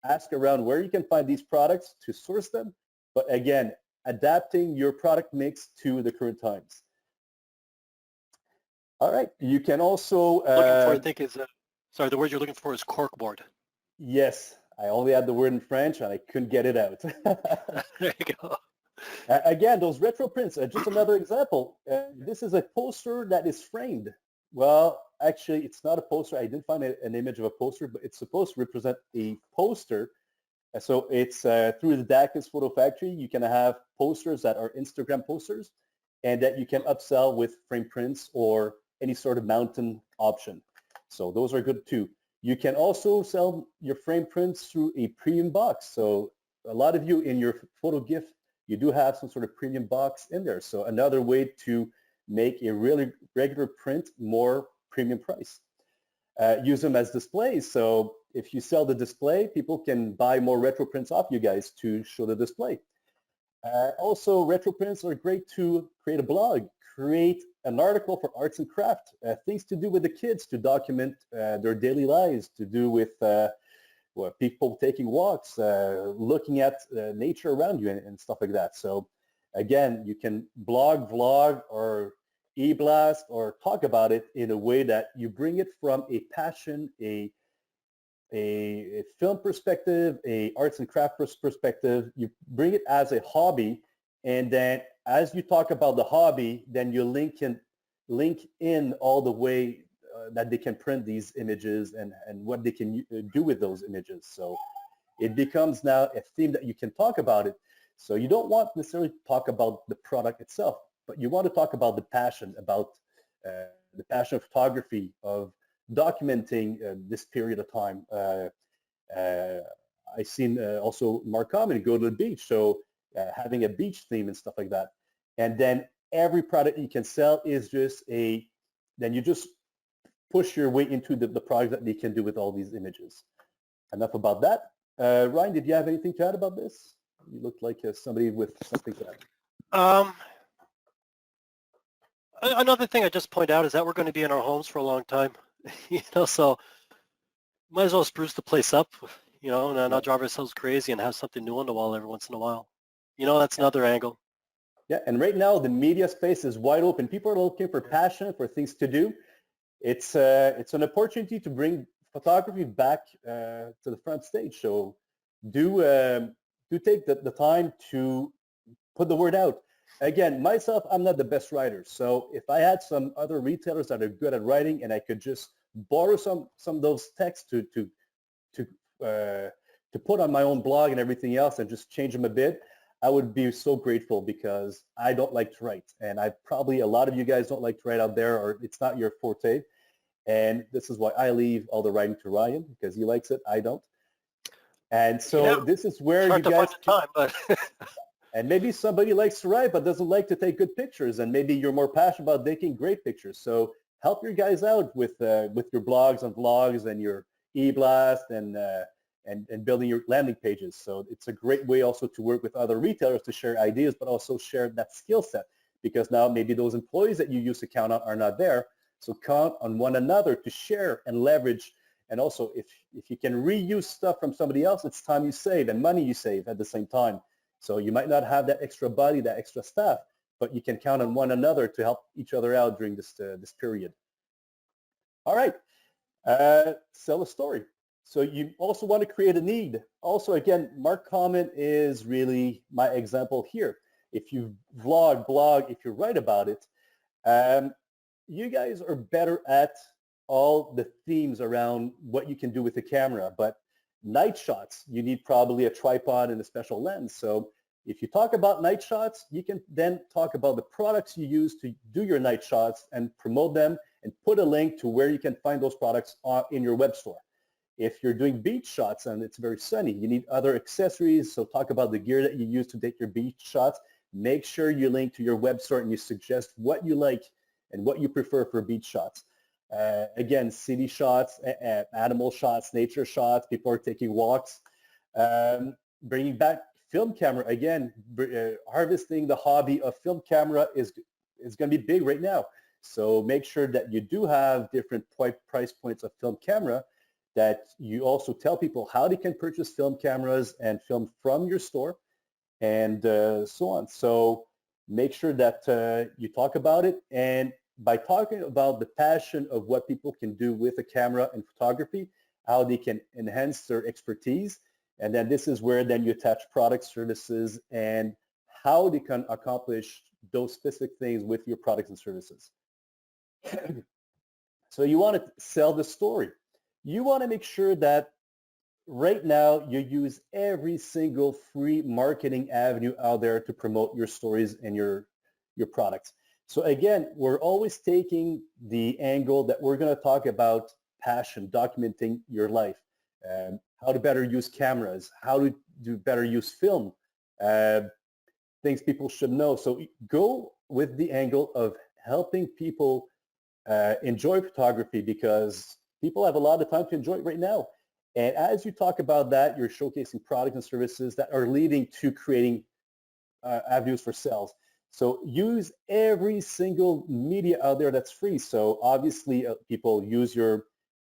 ask around where you can find these products to source them. But again, adapting your product mix to the current times. All right, you can also... looking for, I think, is, sorry, the word you're looking for is corkboard. Yes, I only had the word in French and I couldn't get it out. There you go. Again, those retro prints, just another example. This is a poster that is framed. Well, actually, it's not a poster. I didn't find an image of a poster, but it's supposed to represent a poster. So it's through the Dacus Photo Factory, you can have posters that are Instagram posters and that you can upsell with frame prints or any sort of mountain option. So those are good too. You can also sell your frame prints through a premium box. So a lot of you in your photo gift, you do have some sort of premium box in there. So another way to make a really regular print more premium price. Use them as displays. So if you sell the display, people can buy more retro prints off you guys to show the display. Also, retro prints are great to create a blog, create an article for arts and craft, things to do with the kids to document their daily lives, to do with people taking walks, looking at nature around you and stuff like that. So again, you can blog, vlog, or e-blast or talk about it in a way that you bring it from a passion, a film perspective, a arts and craft perspective. You bring it as a hobby, and then as you talk about the hobby, then you link in all the way that they can print these images and what they can do with those images. So it becomes now a theme that you can talk about it. So you don't want necessarily to talk about the product itself, but you want to talk about the passion, about the passion of photography, of documenting this period of time. I've seen also Mark Common go to the beach, so having a beach theme and stuff like that. And then every product you can sell is just then you just push your way into the product that they can do with all these images. Enough about that. Ryan, did you have anything to add about this? You looked like somebody with something to add. Another thing I just point out is that we're going to be in our homes for a long time, so might as well spruce the place up, and not drive ourselves crazy and have something new on the wall every once in a while. That's another angle. Yeah, and right now the media space is wide open. People are looking for passion, for things to do. It's an opportunity to bring photography back to the front stage. So do take the time to put the word out. Again, myself, I'm not the best writer. So if I had some other retailers that are good at writing and I could just borrow some of those texts to put on my own blog and everything else and just change them a bit, I would be so grateful because I don't like to write. And a lot of you guys don't like to write out there, or it's not your forte. And this is why I leave all the writing to Ryan, because he likes it, I don't. And so this is where you guys... Time, but and maybe somebody likes to write but doesn't like to take good pictures, and maybe you're more passionate about taking great pictures. So help your guys out with your blogs and vlogs and your e-blast and building your landing pages. So it's a great way also to work with other retailers to share ideas, but also share that skill set, because now maybe those employees that you used to count on are not there. So count on one another to share and leverage And also, if you can reuse stuff from somebody else, it's time you save and money you save at the same time. So you might not have that extra body, that extra staff, but you can count on one another to help each other out during this period. All right, sell a story. So you also want to create a need. Also, again, Mark Comment is really my example here. If you vlog, blog, if you write about it, you guys are better at all the themes around what you can do with the camera. But night shots, you need probably a tripod and a special lens. So if you talk about night shots, you can then talk about the products you use to do your night shots and promote them and put a link to where you can find those products in your web store. If you're doing beach shots and it's very sunny, you need other accessories. So talk about the gear that you use to take your beach shots. Make sure you link to your web store and you suggest what you like and what you prefer for beach shots. Again, city shots, animal shots, nature shots, people are taking walks. Bringing back film camera, again, harvesting the hobby of film camera is going to be big right now. So make sure that you do have different price points of film camera, that you also tell people how they can purchase film cameras and film from your store, and so on. So make sure that you talk about it, and by talking about the passion of what people can do with a camera and photography, how they can enhance their expertise, and then this is where then you attach products, services, and how they can accomplish those specific things with your products and services. So you want to sell the story. You want to make sure that right now you use every single free marketing avenue out there to promote your stories and your products. So again, we're always taking the angle that we're going to talk about passion, documenting your life, how to better use cameras, how to do better use film, things people should know. So go with the angle of helping people enjoy photography, because people have a lot of time to enjoy it right now. And as you talk about that, you're showcasing products and services that are leading to creating avenues for sales. So use every single media out there that's free. So obviously people use your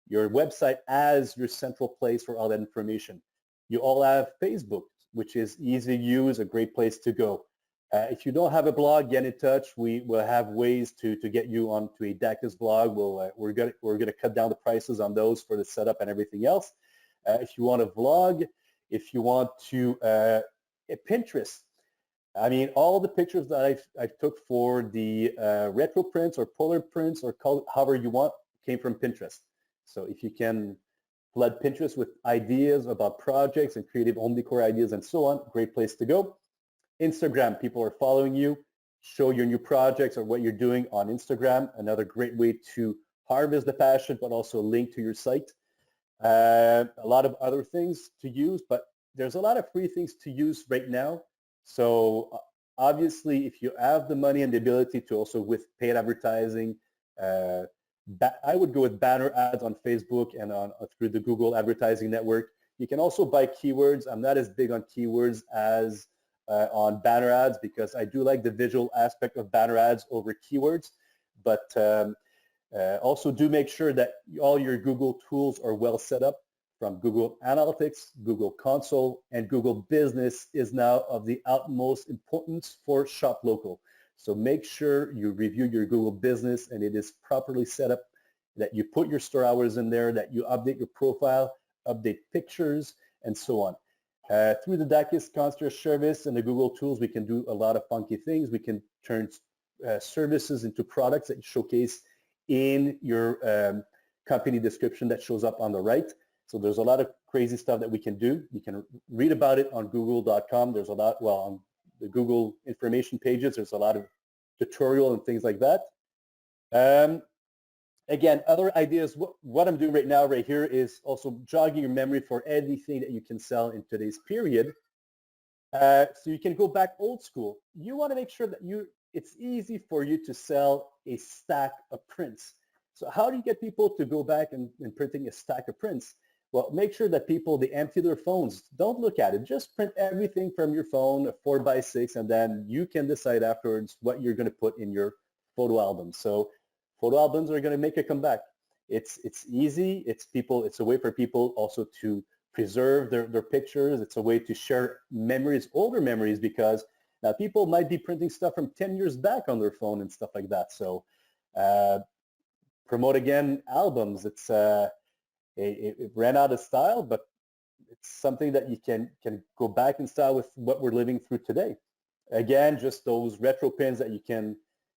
website as your central place for all that information. You all have Facebook, which is easy to use, a great place to go. If you don't have a blog, get in touch. We will have ways to get you onto a Dacus blog. We're gonna cut down the prices on those for the setup and everything else. If you want to vlog, if you want to Pinterest. I mean, all the pictures that I took for the retro prints or polar prints or however you want came from Pinterest. So if you can flood Pinterest with ideas about projects and creative home decor ideas and so on, great place to go. Instagram, people are following you. Show your new projects or what you're doing on Instagram. Another great way to harvest the passion, but also link to your site. A lot of other things to use, but there's a lot of free things to use right now. So obviously, if you have the money and the ability to also with paid advertising, I would go with banner ads on Facebook and through the Google Advertising Network. You can also buy keywords. I'm not as big on keywords as on banner ads, because I do like the visual aspect of banner ads over keywords. But also do make sure that all your Google tools are well set up. From Google Analytics, Google Console, and Google Business is now of the utmost importance for Shop Local. So make sure you review your Google Business and it is properly set up, that you put your store hours in there, that you update your profile, update pictures, and so on. Through the Dacus Concierge Service and the Google tools, we can do a lot of funky things. We can turn services into products that you showcase in your company description that shows up on the right. So there's a lot of crazy stuff that we can do. You can read about it on google.com. There's a lot, well, on the Google information pages, there's a lot of tutorial and things like that. Again, other ideas, what I'm doing right now, right here, is also jogging your memory for anything that you can sell in today's period. So you can go back old school. You want to make sure that it's easy for you to sell a stack of prints. So how do you get people to go back and printing a stack of prints? Well, make sure that people, they empty their phones. Don't look at it. Just print everything from your phone, a 4x6, and then you can decide afterwards what you're going to put in your photo album. So photo albums are going to make a comeback. It's easy. It's a way for people also to preserve their pictures. It's a way to share memories, older memories, because now people might be printing stuff from 10 years back on their phone and stuff like that. So promote again albums. It ran out of style, but it's something that you can go back in style with what we're living through today. Again, just those retro pins that you can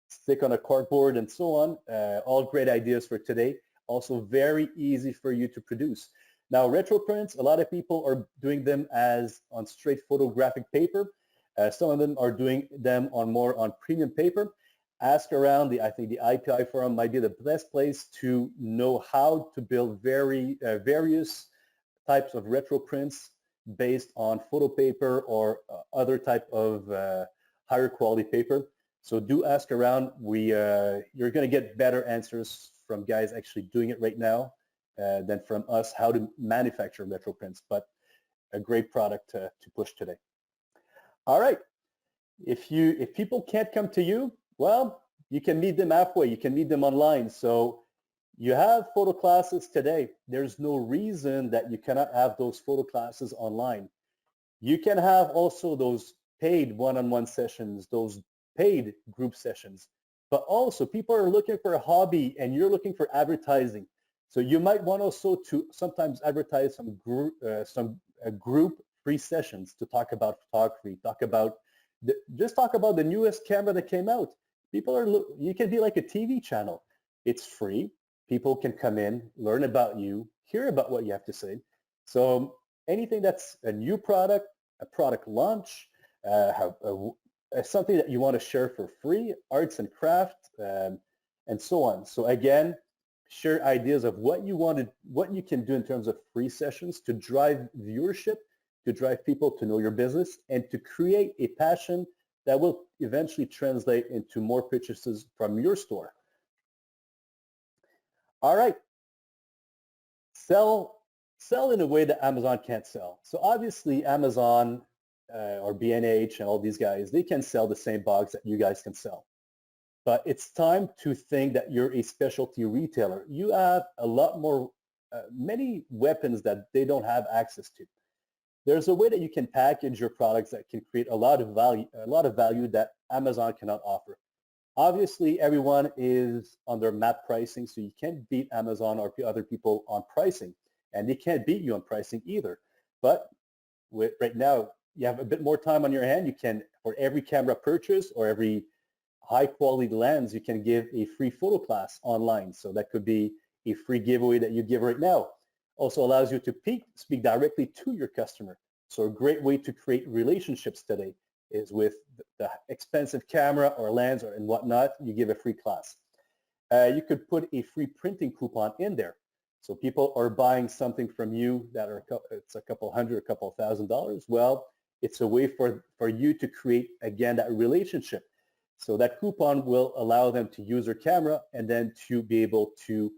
stick on a cardboard and so on. All great ideas for today. Also very easy for you to produce. Now, retro prints, a lot of people are doing them as on straight photographic paper. Some of them are doing them on premium paper. Ask around. I think the IPI forum might be the best place to know how to build various types of retro prints based on photo paper or other type of higher quality paper. So do ask around. You're going to get better answers from guys actually doing it right now than from us how to manufacture retro prints, but a great product to push today. All right. If people can't come to you, well, you can meet them halfway. You can meet them online. So you have photo classes today. There's no reason that you cannot have those photo classes online. You can have also those paid one-on-one sessions, those paid group sessions. But also people are looking for a hobby and you're looking for advertising. So you might want also to sometimes advertise some group free sessions to talk about photography, just talk about the newest camera that came out. You can be like a TV channel. It's free. People can come in, learn about you, hear about what you have to say. So anything that's a new product, a product launch, something that you want to share for free, arts and craft, and so on. So again, share ideas of what you can do in terms of free sessions to drive viewership, to drive people to know your business, and to create a passion that will eventually translate into more purchases from your store. All right. Sell in a way that Amazon can't sell. So obviously Amazon or B&H and all these guys, they can sell the same box that you guys can sell. But it's time to think that you're a specialty retailer. You have a lot more, many weapons that they don't have access to. There's a way that you can package your products that can create a lot of value that Amazon cannot offer. Obviously, everyone is on their map pricing, so you can't beat Amazon or other people on pricing, and they can't beat you on pricing either. But right now, you have a bit more time on your hand. You can, for every camera purchase or every high-quality lens, you can give a free photo class online. So that could be a free giveaway that you give right now. Also allows you to speak directly to your customer. So a great way to create relationships today is with the expensive camera or lens and whatnot, you give a free class. You could put a free printing coupon in there. So people are buying something from you that it's a couple hundred, a couple $1,000. Well, it's a way for you to create, again, that relationship. So that coupon will allow them to use their camera and then to be able to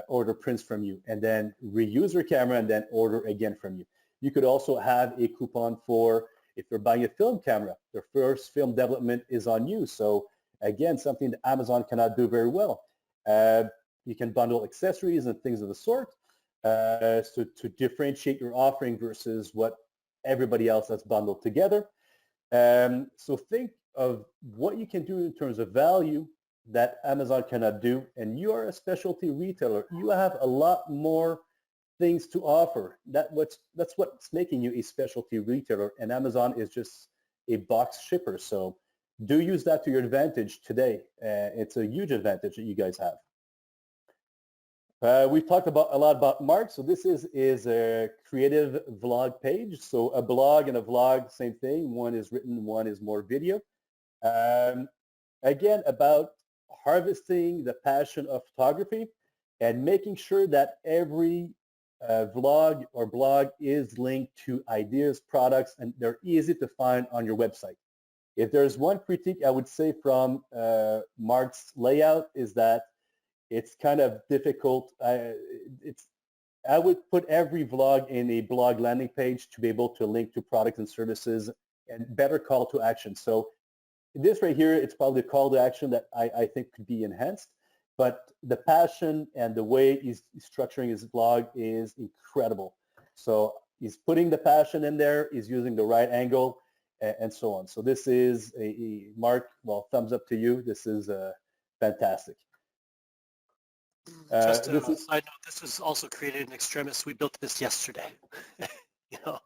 order prints from you and then reuse their camera and then order again from you. You could also have a coupon for if they're buying a film camera, their first film development is on you. So again, something that Amazon cannot do very well. You can bundle accessories and things of the sort so to differentiate your offering versus what everybody else has bundled together. So think of what you can do in terms of value that Amazon cannot do, and you are a specialty retailer. You have a lot more things to offer. That's what's making you a specialty retailer, and Amazon is just a box shipper. So do use that to your advantage today. It's a huge advantage that you guys have. We've talked a lot about Mark. So this is a creative vlog page. So a blog and a vlog, same thing. One is written, one is more video. Again, about harvesting the passion of photography and making sure that every vlog or blog is linked to ideas, products, and they're easy to find on your website. If there's one critique I would say from Mark's layout is that it's kind of difficult. I would put every vlog in a blog landing page to be able to link to products and services and better call to action. So this right here, it's probably a call to action that I think could be enhanced. but the passion and the way he's structuring his blog is incredible. So he's putting the passion in there, he's using the right angle, and so on. So this is Mark, well, thumbs up to you. This is fantastic. Just a this is, side note, this was also created in Extremis. We built this yesterday. you know,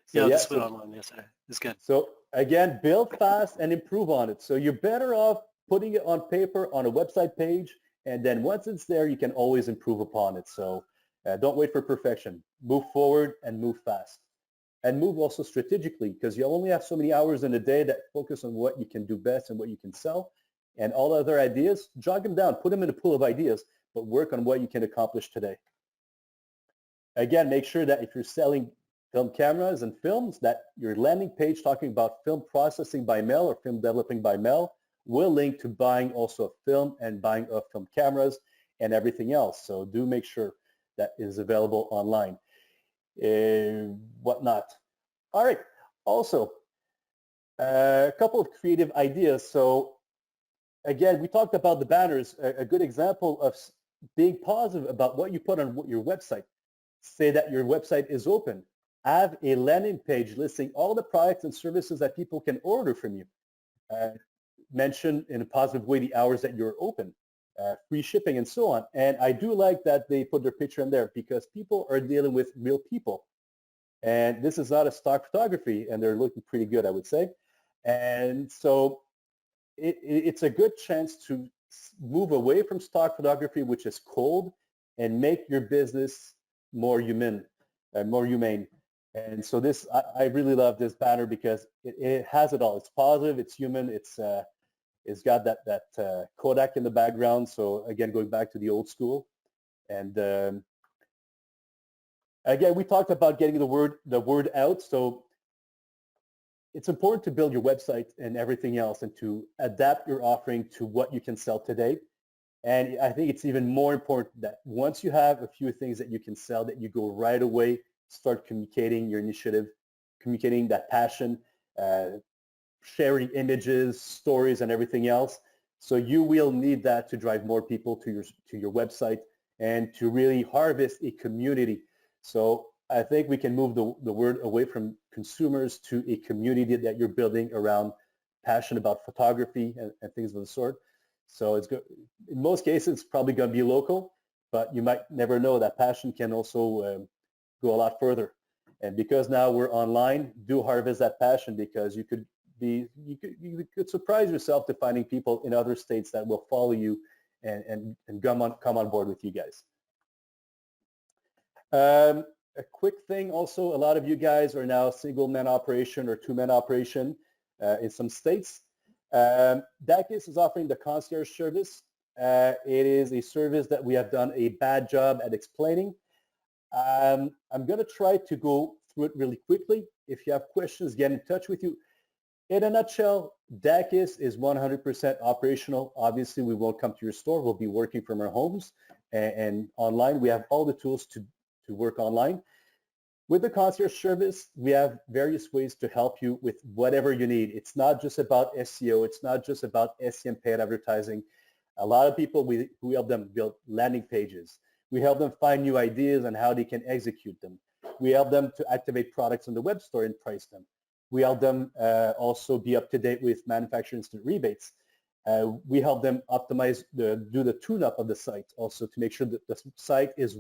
so yeah, this went so, online yesterday. It's good. so again, build fast and improve on it. So you're better off putting it on paper on a website page, and then once it's there, you can always improve upon it. So don't wait for perfection. Move forward and move fast. And move also strategically, because you only have so many hours in a day that focus on what you can do best and what you can sell. And all other ideas, jot them down, put them in a pool of ideas, but work on what you can accomplish today. Again, make sure that if you're selling film cameras and films, that your landing page talking about film processing by mail or film developing by mail will link to buying also a film and buying of film cameras and everything else. So do make sure that is available online. Whatnot. All right. Also, a couple of creative ideas. So again, we talked about the banners. A good example of being positive about what you put on your website. Say that your website is open. Have a landing page listing all the products and services that people can order from you. Mention in a positive way the hours that you're open, free shipping and so on. And I do like that they put their picture in there because people are dealing with real people. And this is not a stock photography, and they're looking pretty good, I would say. And so it's a good chance to move away from stock photography, which is cold, and make your business more human, more humane. And so this, I really love this banner because it has it all. It's positive, it's human, it's got that Kodak in the background. So again, going back to the old school. And again, we talked about getting the word out. So it's important to build your website and everything else and to adapt your offering to what you can sell today. And I think it's even more important that once you have a few things that you can sell, that you go right away, start communicating your initiative, communicating that passion, sharing images, stories, and everything else. So you will need that to drive more people to your website and to really harvest a community. So I think we can move the word away from consumers to a community that you're building around passion about photography and things of the sort. So it's good. In most cases, it's probably going to be local, but you might never know that passion can also go a lot further. And because now we're online, do harvest that passion because you could surprise yourself to finding people in other states that will follow you and come on board with you guys. A quick thing also, a lot of you guys are now single-man operation or two-man operation in some states. DACIS is offering the concierge service. It is a service that we have done a bad job at explaining. I'm going to try to go through it really quickly. If you have questions, get in touch with you. In a nutshell, DACIS is 100% operational. Obviously, we won't come to your store. We'll be working from our homes and online. We have all the tools to work online. With the concierge service, we have various ways to help you with whatever you need. It's not just about SEO. It's not just about SEM paid advertising. A lot of people, we help them build landing pages. We help them find new ideas on how they can execute them. We help them to activate products on the web store and price them. We help them also be up to date with manufacturer instant rebates. We help them optimize, do the tune-up of the site also to make sure that the site is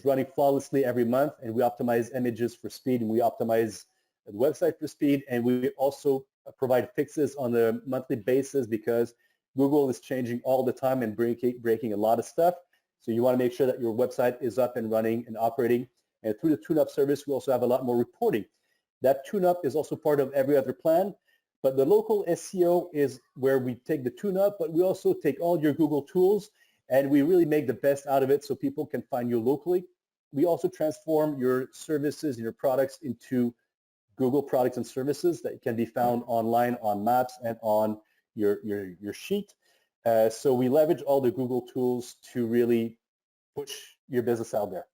running flawlessly every month, and we optimize images for speed, and we optimize the website for speed, and we also provide fixes on a monthly basis because Google is changing all the time and breaking a lot of stuff. So you want to make sure that your website is up and running and operating. And through the tune-up service, we also have a lot more reporting. That tune-up is also part of every other plan, but the local SEO is where we take the tune-up, but we also take all your Google tools and we really make the best out of it so people can find you locally. We also transform your services and your products into Google products and services that can be found online on Maps and on your sheet. So we leverage all the Google tools to really push your business out there.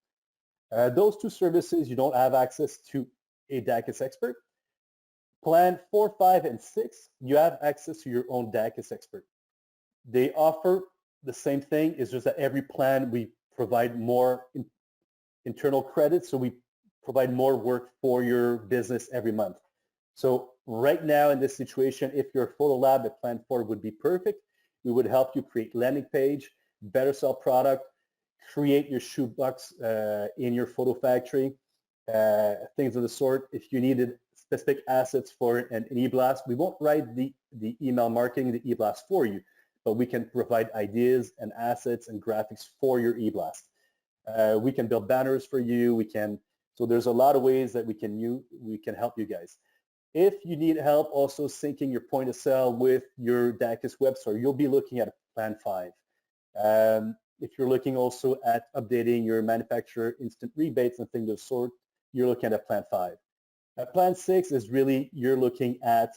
Those two services, you don't have access to a DACIS expert. Plan 4, 5, and 6, you have access to your own DACIS expert. They offer the same thing. It's just that every plan we provide more internal credit, so we provide more work for your business every month. So right now in this situation, if you're a photo lab, the Plan 4 would be perfect. We would help you create landing page, better sell product, create your shoebox in your photo factory, things of the sort. If you needed specific assets for an e-blast, we won't write the email marketing, the e-blast for you, but we can provide ideas and assets and graphics for your e-blast. We can build banners for you. So there's a lot of ways that we can help you guys. If you need help also syncing your point of sale with your Dacus web store, you'll be looking at Plan 5. If you're looking also at updating your manufacturer instant rebates and things of the sort, you're looking at Plan 5. Plan 6 is really, you're looking at,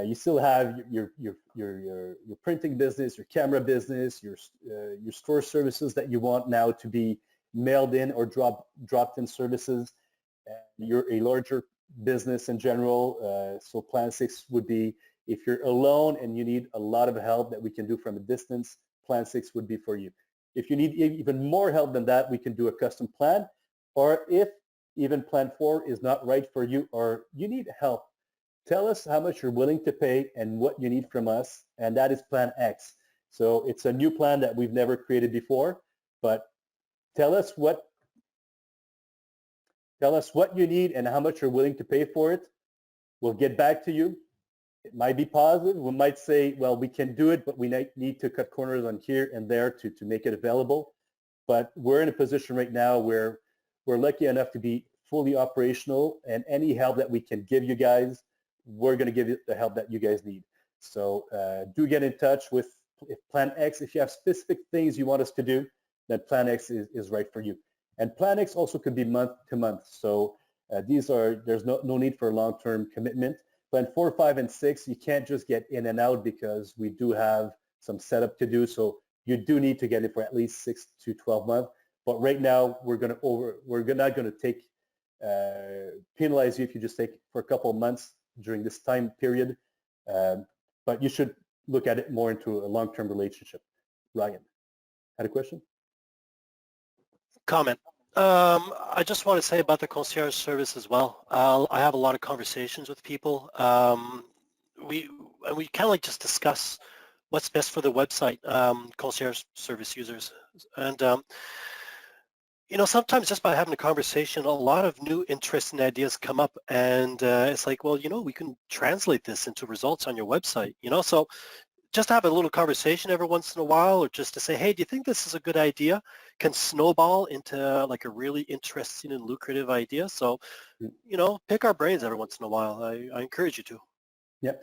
you still have your printing business, your camera business, your store services that you want now to be mailed in or dropped in services. You're a larger business in general, so Plan 6 would be, if you're alone and you need a lot of help that we can do from a distance, Plan 6 would be for you. If you need even more help than that, we can do a custom plan. Or if even Plan 4 is not right for you or you need help, tell us how much you're willing to pay and what you need from us, and that is Plan X. So it's a new plan that we've never created before, but tell us what you need and how much you're willing to pay for it. We'll get back to you. It might be positive. We might say, well, we can do it, but we need to cut corners on here and there to make it available. But we're in a position right now where we're lucky enough to be fully operational, and any help that we can give you guys, we're going to give you the help that you guys need. So do get in touch with Plan X. If you have specific things you want us to do, then Plan X is right for you. And Plan X also could be month to month. So there's no need for a long-term commitment. Plan 4, 5, and 6, you can't just get in and out because we do have some setup to do. So you do need to get it for at least 6 to 12 months. But right now, we're not going to penalize you if you just take for a couple of months during this time period. But you should look at it more into a long-term relationship. Ryan, had a question? Comment. I just want to say about the concierge service as well. I have a lot of conversations with people. We kind of like just discuss what's best for the website, concierge service users. And, you know, sometimes just by having a conversation, a lot of new interesting ideas come up, and it's like, well, you know, we can translate this into results on your website, you know, so just have a little conversation every once in a while, or just to say, hey, do you think this is a good idea? Can snowball into like a really interesting and lucrative idea. So, you know, pick our brains every once in a while. I encourage you to. Yep.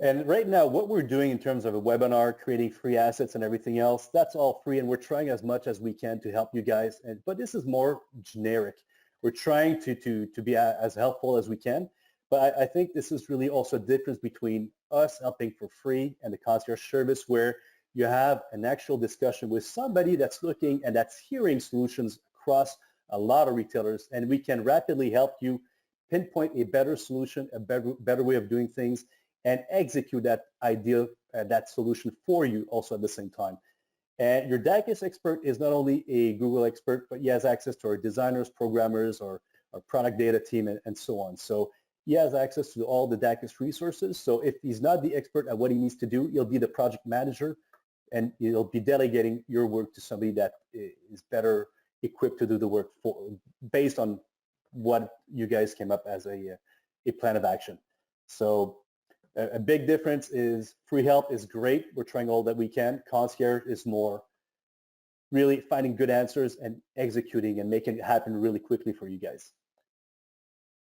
And right now, what we're doing in terms of a webinar, creating free assets and everything else, that's all free, and we're trying as much as we can to help you guys. But this is more generic. We're trying to be as helpful as we can. But I think this is really also a difference between us helping for free and the concierge service, where you have an actual discussion with somebody that's looking and that's hearing solutions across a lot of retailers, and we can rapidly help you pinpoint a better solution, a better way of doing things, and execute that idea, that solution for you also at the same time. And your Dacus expert is not only a Google expert, but he has access to our designers, programmers, or our product data team, and so on. So he has access to all the Dacus resources. So if he's not the expert at what he needs to do, he'll be the project manager, and he'll be delegating your work to somebody that is better equipped to do the work based on what you guys came up as a plan of action. So a big difference is free help is great. We're trying all that we can. Concierge is more really finding good answers and executing and making it happen really quickly for you guys.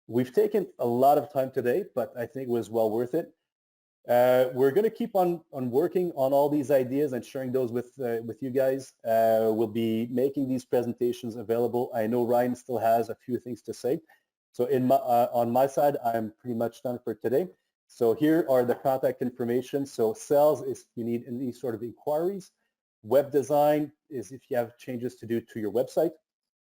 We've taken a lot of time today, but I think it was well worth it. We're going to keep on working on all these ideas and sharing those with you guys. We'll be making these presentations available. I know Ryan still has a few things to say. So on my side, I'm pretty much done for today. So here are the contact information. So sales is if you need any sort of inquiries. Web design is if you have changes to do to your website.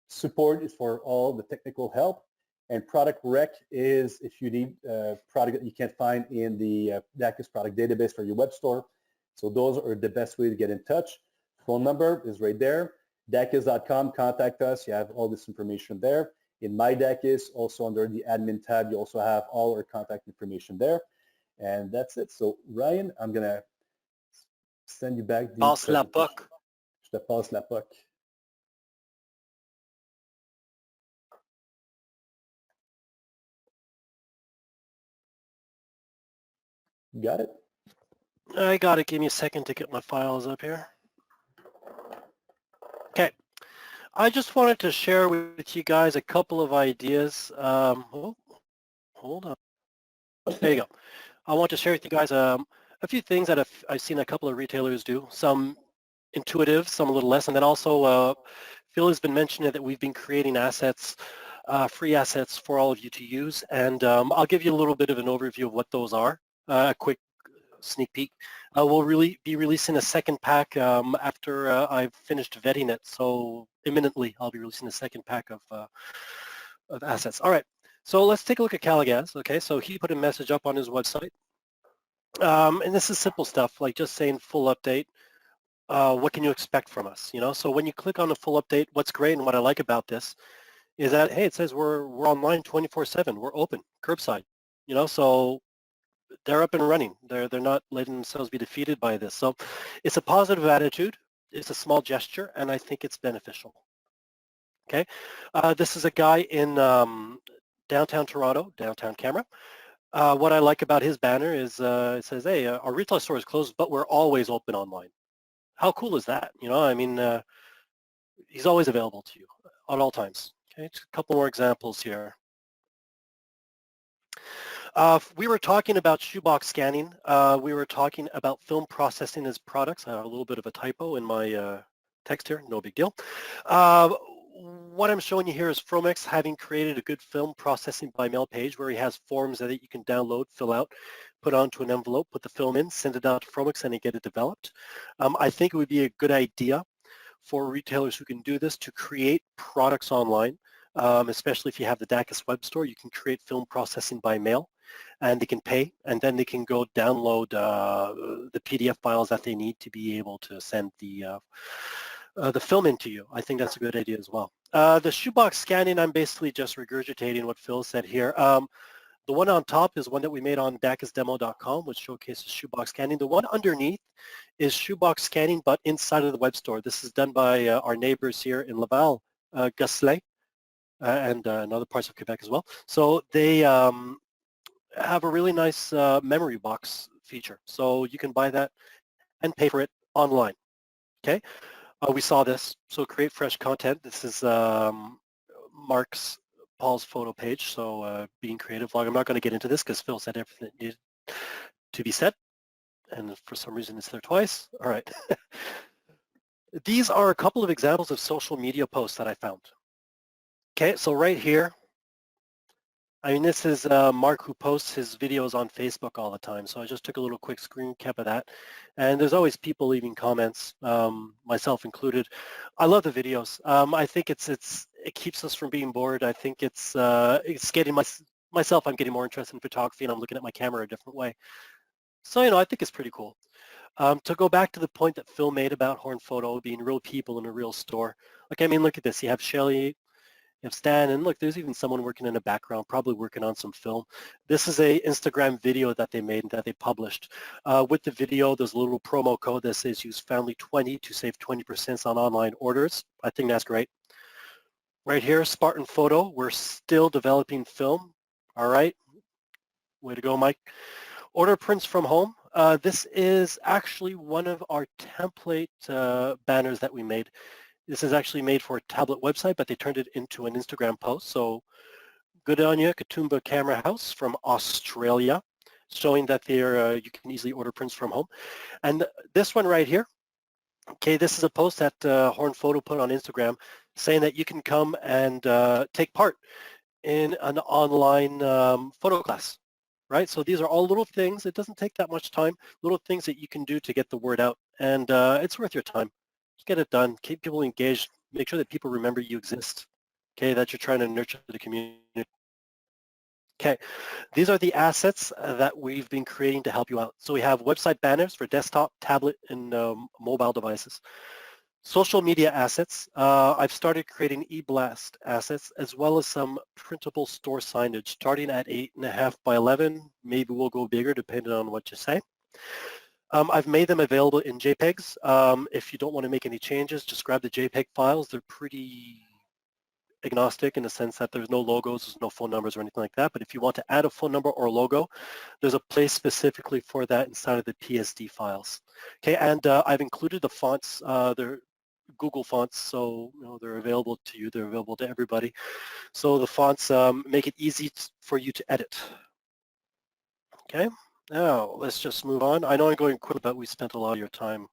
Support is for all the technical help. And product rec is if you need a product that you can't find in the Dacus product database for your web store. So those are the best way to get in touch. Phone number is right there. Dacus.com, contact us. You have all this information there. In My Dacus, also under the admin tab, you also have all our contact information there. And that's it. So Ryan, I'm going to send you back the Passe la presentation. puck. Je te passe la puck. You got it? I got it. Give me a second to get my files up here. Okay. I just wanted to share with you guys a couple of ideas. Oh, hold on. There you go. I want to share with you guys a few things that I've seen a couple of retailers do. Some intuitive, some a little less, and then also Phil has been mentioning that we've been creating assets, free assets for all of you to use, and I'll give you a little bit of an overview of what those are, a quick sneak peek. We'll really be releasing a second pack after I've finished vetting it, so imminently I'll be releasing a second pack of assets. All right, so let's take a look at Caligas. Okay, so he put a message up on his website, and this is simple stuff, like just saying full update. What can you expect from us? You know, so when you click on the full update, what's great and what I like about this is that, hey, it says we're online 24/7. We're open, curbside. You know, so they're up and running. They're not letting themselves be defeated by this. So it's a positive attitude. It's a small gesture, and I think it's beneficial. Okay, this is a guy in downtown Toronto, downtown Camera. What I like about his banner is it says, hey, our retail store is closed, but we're always open online. How cool is that? You know, I mean, he's always available to you at all times. Okay, just a couple more examples here. We were talking about shoebox scanning. We were talking about film processing as products. I have a little bit of a typo in my text here, no big deal. What I'm showing you here is Fromex having created a good film processing by mail page where he has forms that you can download, fill out, put onto an envelope, put the film in, send it out to Fromex, and get it developed. I think it would be a good idea for retailers who can do this to create products online, especially if you have the Dacus web store. You can create film processing by mail, and they can pay, and then they can go download the PDF files that they need to be able to send the film into you. I think that's a good idea as well. The shoebox scanning, I'm basically just regurgitating what Phil said here. The one on top is one that we made on dacusdemo.com, which showcases shoebox scanning. The one underneath is shoebox scanning, but inside of the web store. This is done by our neighbors here in Laval, Gosselin, and in other parts of Quebec as well. So they have a really nice memory box feature. So you can buy that and pay for it online. Okay. We saw this. So create fresh content. This is Paul's photo page. So being creative vlog. I'm not going to get into this because Phil said everything that needed to be said. And for some reason it's there twice. All right. These are a couple of examples of social media posts that I found. Okay. So right here, I mean, this is Mark who posts his videos on Facebook all the time. So I just took a little quick screen cap of that. And there's always people leaving comments, myself included. I love the videos. I think it keeps us from being bored. I think it's getting myself, I'm getting more interested in photography and I'm looking at my camera a different way. So, you know, I think it's pretty cool. To go back to the point that Phil made about Horn Photo being real people in a real store. Like, I mean, look at this. You have Shelly, you have Stan, and look, there's even someone working in the background, probably working on some film. This is a Instagram video that they made and that they published. With the video, there's a little promo code that says use family20 to save 20% on online orders. I think that's great. Right here, Spartan Photo. We're still developing film. All right. Way to go, Mike. Order prints from home. This is actually one of our template banners that we made. This is actually made for a tablet website, but they turned it into an Instagram post. So good on you, Katoomba Camera House from Australia, showing that they're you can easily order prints from home. And this one right here, okay, this is a post that Horn Photo put on Instagram saying that you can come and take part in an online photo class, right? So these are all little things. It doesn't take that much time, little things that you can do to get the word out, and it's worth your time. Just get it done. Keep people engaged. Make sure that people remember you exist, okay, that you're trying to nurture the community. Okay, these are the assets that we've been creating to help you out. So we have website banners for desktop, tablet, and mobile devices. Social media assets. I've started creating eBlast assets as well as some printable store signage starting at 8.5 by 11. Maybe we'll go bigger depending on what you say. I've made them available in JPEGs. If you don't want to make any changes, just grab the JPEG files. They're pretty agnostic in the sense that there's no logos, there's no phone numbers or anything like that. But if you want to add a phone number or logo, there's a place specifically for that inside of the PSD files. Okay, and I've included the fonts. They're Google fonts, so they're available to you. They're available to everybody. So the fonts make it easy for you to edit. Okay, now let's just move on. I know I'm going quick, but we spent a lot of your time.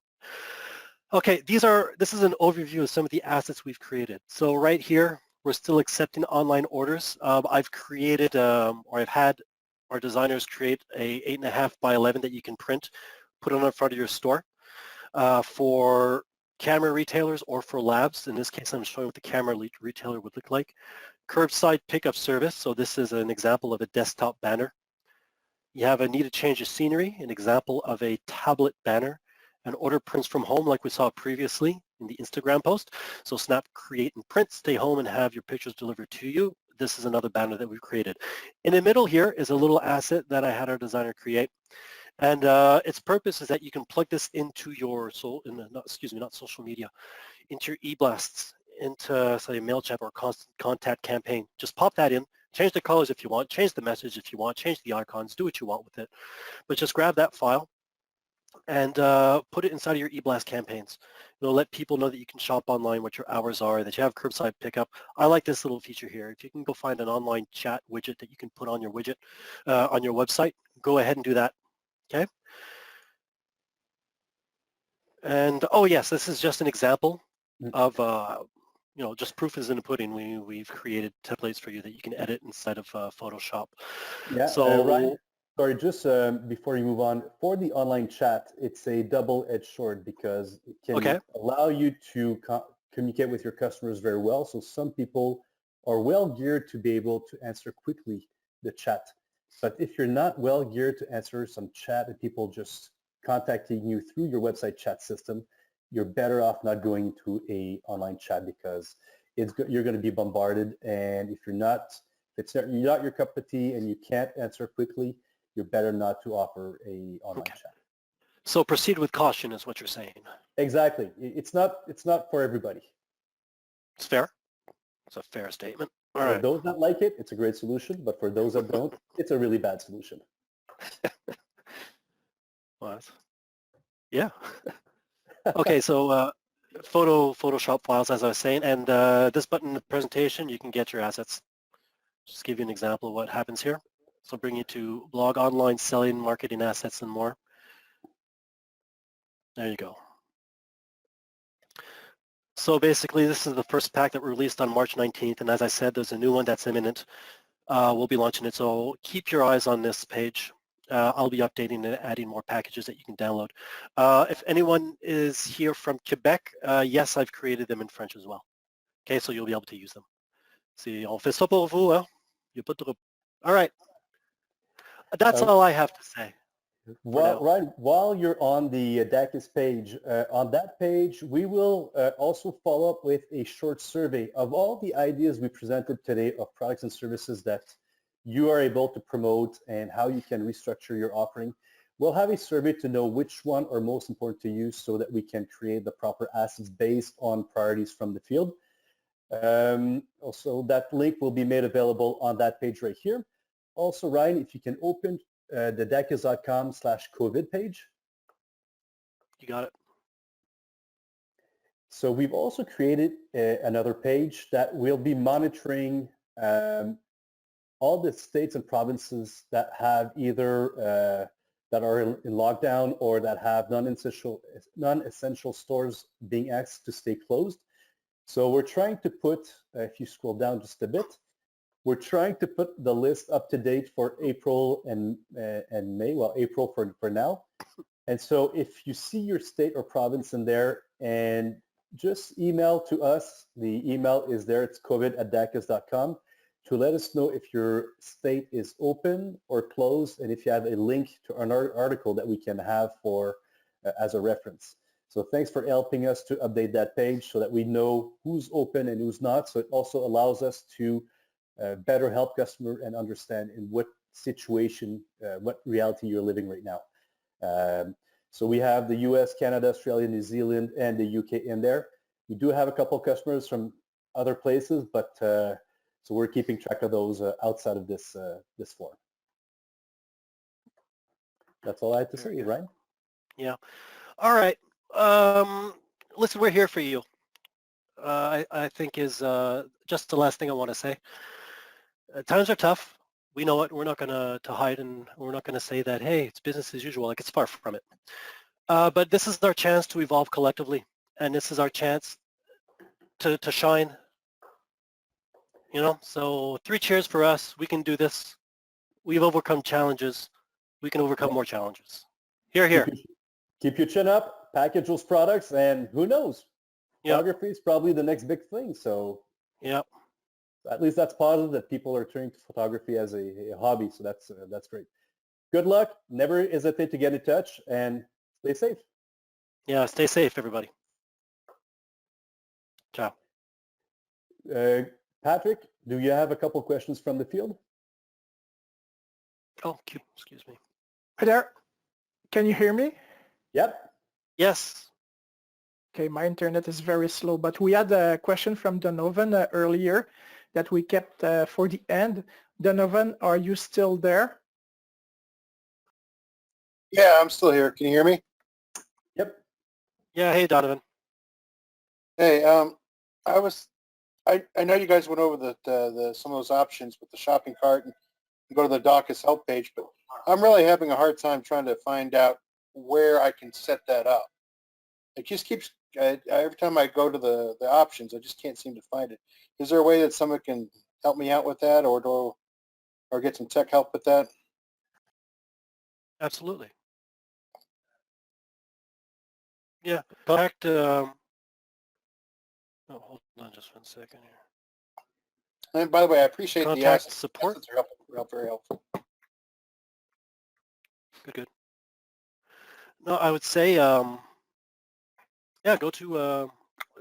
Okay, this is an overview of some of the assets we've created. So right here, we're still accepting online orders. I've created, or I've had our designers create a 8.5 by 11 that you can print, put on the front of your store for camera retailers or for labs. In this case, I'm showing what the camera retailer would look like. Curbside pickup service. So this is an example of a desktop banner. You have a need to change of scenery, an example of a tablet banner. An order prints from home like we saw previously in the Instagram post. So snap, create, and print, stay home and have your pictures delivered to you. This is another banner that we've created. In the middle here is a little asset that I had our designer create. And its purpose is that you can plug this into your, not social media, into your eBlasts, into say MailChimp or Constant Contact campaign. Just pop that in, change the colors if you want, change the message if you want, change the icons, do what you want with it. But just grab that file and put it inside of your eBlast campaigns. Let people know that you can shop online, what your hours are, that you have curbside pickup. I like this little feature here. If you can go find an online chat widget that you can put on your widget, on your website, go ahead and do that. Okay. And oh yes, this is just an example of just proof is in the pudding. We've created templates for you that you can edit inside of Photoshop. Yeah. So Ryan, sorry, just before you move on, for the online chat, it's a double-edged sword because it can allow you to communicate with your customers very well. So some people are well geared to be able to answer quickly the chat. But if you're not well geared to answer some chat and people just contacting you through your website chat system, you're better off not going into a online chat because you're going to be bombarded. And if you're not your cup of tea and you can't answer quickly, you're better not to offer a online chat. So proceed with caution is what you're saying. Exactly. It's not for everybody. It's fair. It's a fair statement. All For right. those that like it, it's a great solution. But for those that don't, it's a really bad solution. What? Yeah. Okay, so Photoshop files, as I was saying, and this button in the presentation, you can get your assets. Just give you an example of what happens here. So bring you to blog, online, selling, marketing, assets, and more. There you go. So basically, this is the first pack that we released on March 19th, and as I said, there's a new one that's imminent. We'll be launching it, so keep your eyes on this page. I'll be updating and adding more packages that you can download. If anyone is here from Quebec, yes, I've created them in French as well. Okay, so you'll be able to use them. Si on fait ça pour vous, hein? Y a pas de trouble. All right. That's all I have to say. While you're on the DACIS page, on that page, we will also follow up with a short survey of all the ideas we presented today of products and services that you are able to promote and how you can restructure your offering. We'll have a survey to know which one are most important to you so that we can create the proper assets based on priorities from the field. Also, that link will be made available on that page right here. Also, Ryan, if you can open the dacus.com/COVID page. You got it. So we've also created another page that will be monitoring all the states and provinces that have either that are in lockdown or that have non-essential stores being asked to stay closed. So we're trying to put, if you scroll down just a bit, we're trying to put the list up to date for April and May, well, April for now. And so if you see your state or province in there, and just email to us, the email is there, it's covid@dacus.com. to let us know if your state is open or closed, and if you have a link to an article that we can have for as a reference. So thanks for helping us to update that page so that we know who's open and who's not. So it also allows us to better help customer and understand in what situation, what reality you're living right now. So we have the US, Canada, Australia, New Zealand, and the UK in there. We do have a couple customers from other places, but so we're keeping track of those outside of this this form. That's all I have to say, Ryan. Yeah. All right. Listen, we're here for you. I think is just the last thing I want to say. Times are tough. We know it. We're not going to hide, and we're not going to say that, hey, it's business as usual. Like, it's far from it. But this is our chance to evolve collectively, and this is our chance to shine. You know, so 3 cheers for us. We can do this. We've overcome challenges. We can overcome more challenges. Here, here. Keep your chin up, package those products, and who knows? Yep. Photography is probably the next big thing. So Yep. at least that's positive that people are turning to photography as a hobby. So that's great. Good luck. Never hesitate to get in touch, and stay safe. Yeah, stay safe, everybody. Ciao. Patrick, do you have a couple questions from the field? Oh, excuse me. Hi there. Can you hear me? Yep. Yes. Okay, my internet is very slow, but we had a question from Donovan earlier that we kept for the end. Donovan, are you still there? Yeah, I'm still here. Can you hear me? Yep. Yeah, hey, Donovan. Hey, I know you guys went over the some of those options with the shopping cart and go to the Dacus help page, but I'm really having a hard time trying to find out where I can set that up. It just keeps every time I go to the options, I just can't seem to find it. Is there a way that someone can help me out with that, or get some tech help with that? Absolutely. Yeah, contact, oh, hold on just 1 second here. And by the way, I appreciate the Contact assets. support. Assets are very helpful. Good. No, I would say, yeah, go to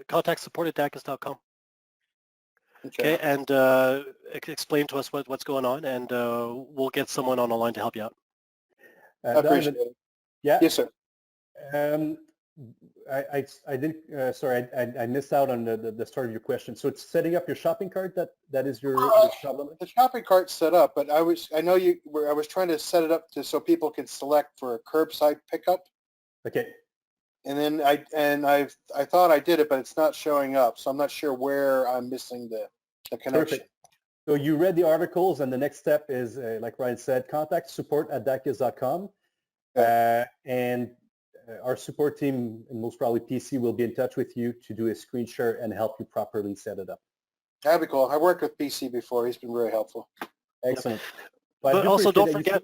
contact support@dacus.com. Okay, and explain to us what's going on, and we'll get someone on the line to help you out. I appreciate Donovan, it. yeah. Yes, sir. I didn't. Sorry, I missed out on the start of your question. So it's setting up your shopping cart. That is your problem. The shopping cart's set up, but I was trying to set it up so people can select for a curbside pickup. Okay. And then I thought I did it, but it's not showing up. So I'm not sure where I'm missing the connection. Perfect. So you read the articles, and the next step is, like Ryan said, contact support@dacus.com, and our support team, and most probably PC, will be in touch with you to do a screen share and help you properly set it up. That'd be cool. I worked with PC before. He's been very helpful. Excellent. But also don't forget.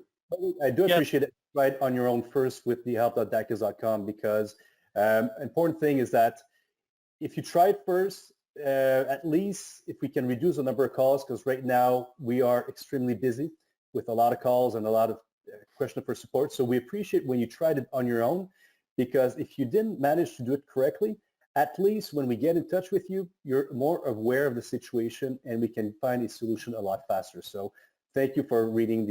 I do appreciate it. Right on your own first with the help.dacus.com, because important thing is that if you try it first, at least if we can reduce the number of calls, because right now we are extremely busy with a lot of calls and a lot of questions for support. So we appreciate when you tried it on your own, because if you didn't manage to do it correctly, at least when we get in touch with you, you're more aware of the situation and we can find a solution a lot faster. So thank you for reading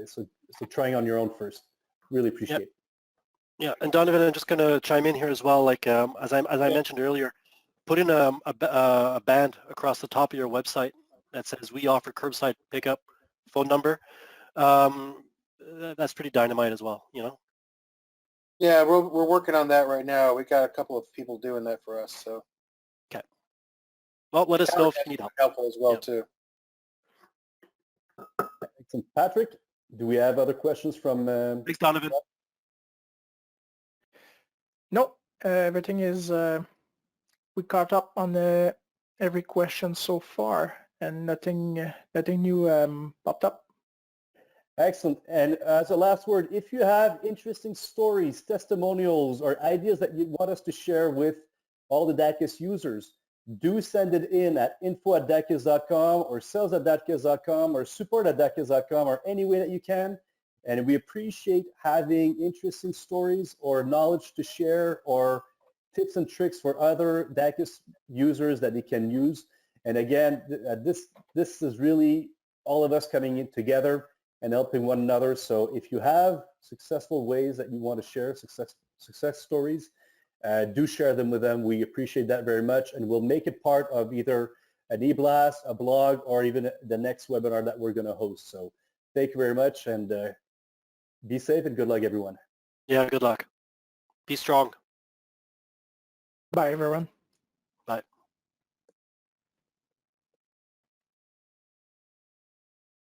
so trying on your own first. Really appreciate it. Yeah, and Donovan, I'm just going to chime in here as well. Like as I mentioned earlier, put in a band across the top of your website that says we offer curbside pickup, phone number. That's pretty dynamite as well, you know. Yeah, we're working on that right now. We got a couple of people doing that for us. So. Okay. Well, let us know if you need help. Helpful as well too. Excellent. Patrick, do we have other questions from? Thanks, Donovan. No, everything is, we caught up on every question so far, and nothing new popped up. Excellent. And as a last word, if you have interesting stories, testimonials, or ideas that you want us to share with all the Dacus users, do send it in at info@datkiss.com or sales@datkiss.com or support@datkiss.com or any way that you can. And we appreciate having interesting stories or knowledge to share or tips and tricks for other DATKISS users that they can use. And again, this is really all of us coming in together and helping one another. So if you have successful ways that you want to share, success stories, do share them with them. We appreciate that very much, and we'll make it part of either an e-blast, a blog, or even the next webinar that we're going to host. So thank you very much, and be safe and good luck, everyone. Yeah, good luck. Be strong. Bye, everyone.